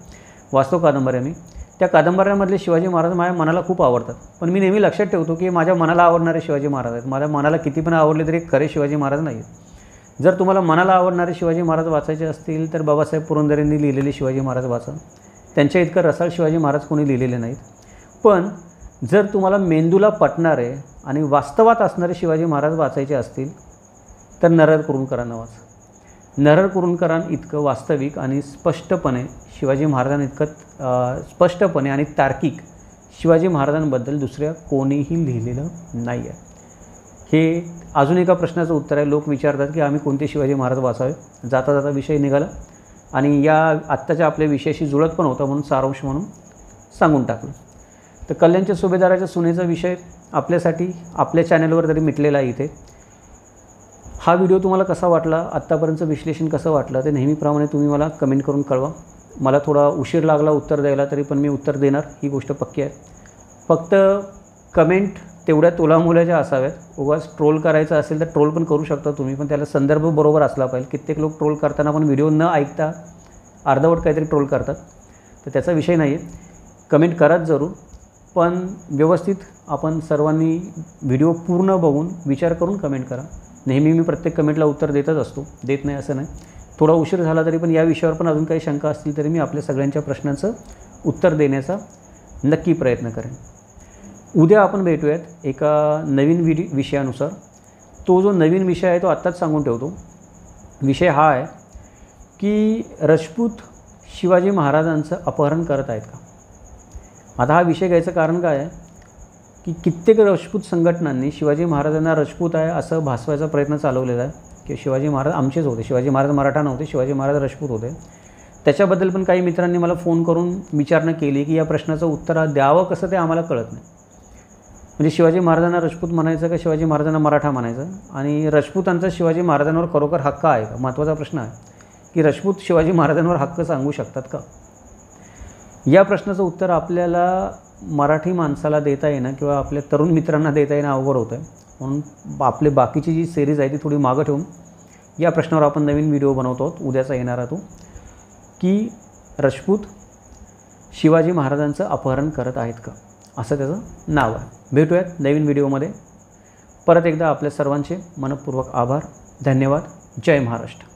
वाचतो कादंबऱ्या मी. त्या कादंबऱ्यांमधले शिवाजी महाराज माझ्या मनाला खूप आवडतात, पण मी नेहमी लक्षात ठेवतो की माझ्या मनाला आवडणारे शिवाजी महाराज आहेत. माझ्या मनाला किती पण आवडले तरी खरे शिवाजी महाराज नाही आहेत. जर तुम्हाला मनाला आवडणारे शिवाजी महाराज वाचायचे असतील तर बाबासाहेब पुरंदरेंनी लिहिलेले शिवाजी महाराज वाचा. त्यांच्या इतकं रसाळ शिवाजी महाराज कोणी लिहिलेले नाहीत. पण जर तुम्हाला मेंदूला पटणारे आणि वास्तवात असणारे शिवाजी महाराज वाचायचे असतील तर नरहर कुरुंदकरांना वाचा. नरहर कुरुंदकरां इतकं वास्तविक आणि स्पष्टपणे शिवाजी महाराजांइतकं स्पष्टपणे आणि तार्किक शिवाजी महाराजांबद्दल दुसऱ्या कोणीही लिहिलेलं नाही आहे. हे अजून एका प्रश्नाचं उत्तर आहे. लोक विचारतात की आम्ही कोणते शिवाजी महाराज वाचावे. जाता जाता विषय निघाला आणि या आत्ताच्या आपल्या विषयाशी जुळत पण होता म्हणून सारांश म्हणून सांगून टाकलं. तर कल्याणच्या सुभेदाराच्या सुनेचा विषय आपल्यासाठी आपल्या चॅनलवर तरी मिटलेला आहे. इथे हा व्हिडिओ तुम्हाला कसा वाटला, आत्तापर्यंतचं विश्लेषण कसं वाटलं ते नेहमीप्रमाणे तुम्ही मला कमेंट करून कळवा. मला थोडा उशीर लागला उत्तर द्यायला, तरी पण मी उत्तर देणार, ही गोष्ट पक्की आहे. फक्त कमेंट तेवढ्या तोलामोलाच्या असाव्यात. उगाच ट्रोल करायचं असेल तर ट्रोल पण करू शकता तुम्ही, पण त्याला संदर्भ बरोबर असला पाहिजे. कित्येक लोक ट्रोल करताना पण व्हिडिओ न ऐकता अर्धवट काहीतरी ट्रोल करतात, तर त्याचा विषय नाही आहे. कमेंट कराच जरूर, पण व्यवस्थित आपण सर्वांनी व्हिडिओ पूर्ण बघून विचार करून कमेंट करा. नेहमी मी प्रत्येक कमेंटला उत्तर देतच असतो, देत नाही असं नाही. थोडा उशीर झाला तरी पण या विषयावर पण अजून काही शंका असतील तरी मी आपल्या सगळ्यांच्या प्रश्नांचं उत्तर देण्याचा नक्की प्रयत्न करेन. उद्या आपण भेटूयात एका नवीन विषयानुसार. तो जो नवीन विषय आहे तो आत्ताच सांगून ठेवतो. विषय हा आहे की राजपूत शिवाजी महाराजांचं अपहरण करत आहेत का. आता हा विषय घ्यायचं कारण काय आहे की कित्येक राजपूत संघटनांनी शिवाजी महाराजांना राजपूत आहे असं भासवायचा प्रयत्न चालवलेला आहे की शिवाजी महाराज आमचेच होते, शिवाजी महाराज मराठा नव्हते, शिवाजी महाराज राजपूत होते. त्याच्याबद्दल पण काही मित्रांनी मला फोन करून विचारणा केली की या प्रश्नाचं उत्तर द्यावं कसं ते आम्हाला कळत नाही. म्हणजे शिवाजी महाराजांना राजपूत म्हणायचं का शिवाजी महाराजांना मराठा म्हणायचं, आणि राजपूतांचा शिवाजी महाराजांवर खरोखर हक्क आहे का, महत्त्वाचा प्रश्न आहे की राजपूत शिवाजी महाराजांवर हक्क सांगू शकतात का. या प्रश्नाचं उत्तर आपल्याला मराठी माणसाला देता येणं किंवा आपल्या तरुण मित्रांना देता येणं अवघड होतं आहे. म्हणून आपले बाकीची जी सिरीज आहे ती थोडी मागं ठेवून या प्रश्नावर आपण नवीन व्हिडिओ बनवतो आहोत. उद्याचा येणारा तो की राजपूत शिवाजी महाराजांचं अपहरण करत आहेत का, असं त्याचं नाव आहे. भेटूयात नवीन व्हिडिओमध्ये. परत एकदा आपल्या सर्वांचे मनपूर्वक आभार. धन्यवाद. जय महाराष्ट्र.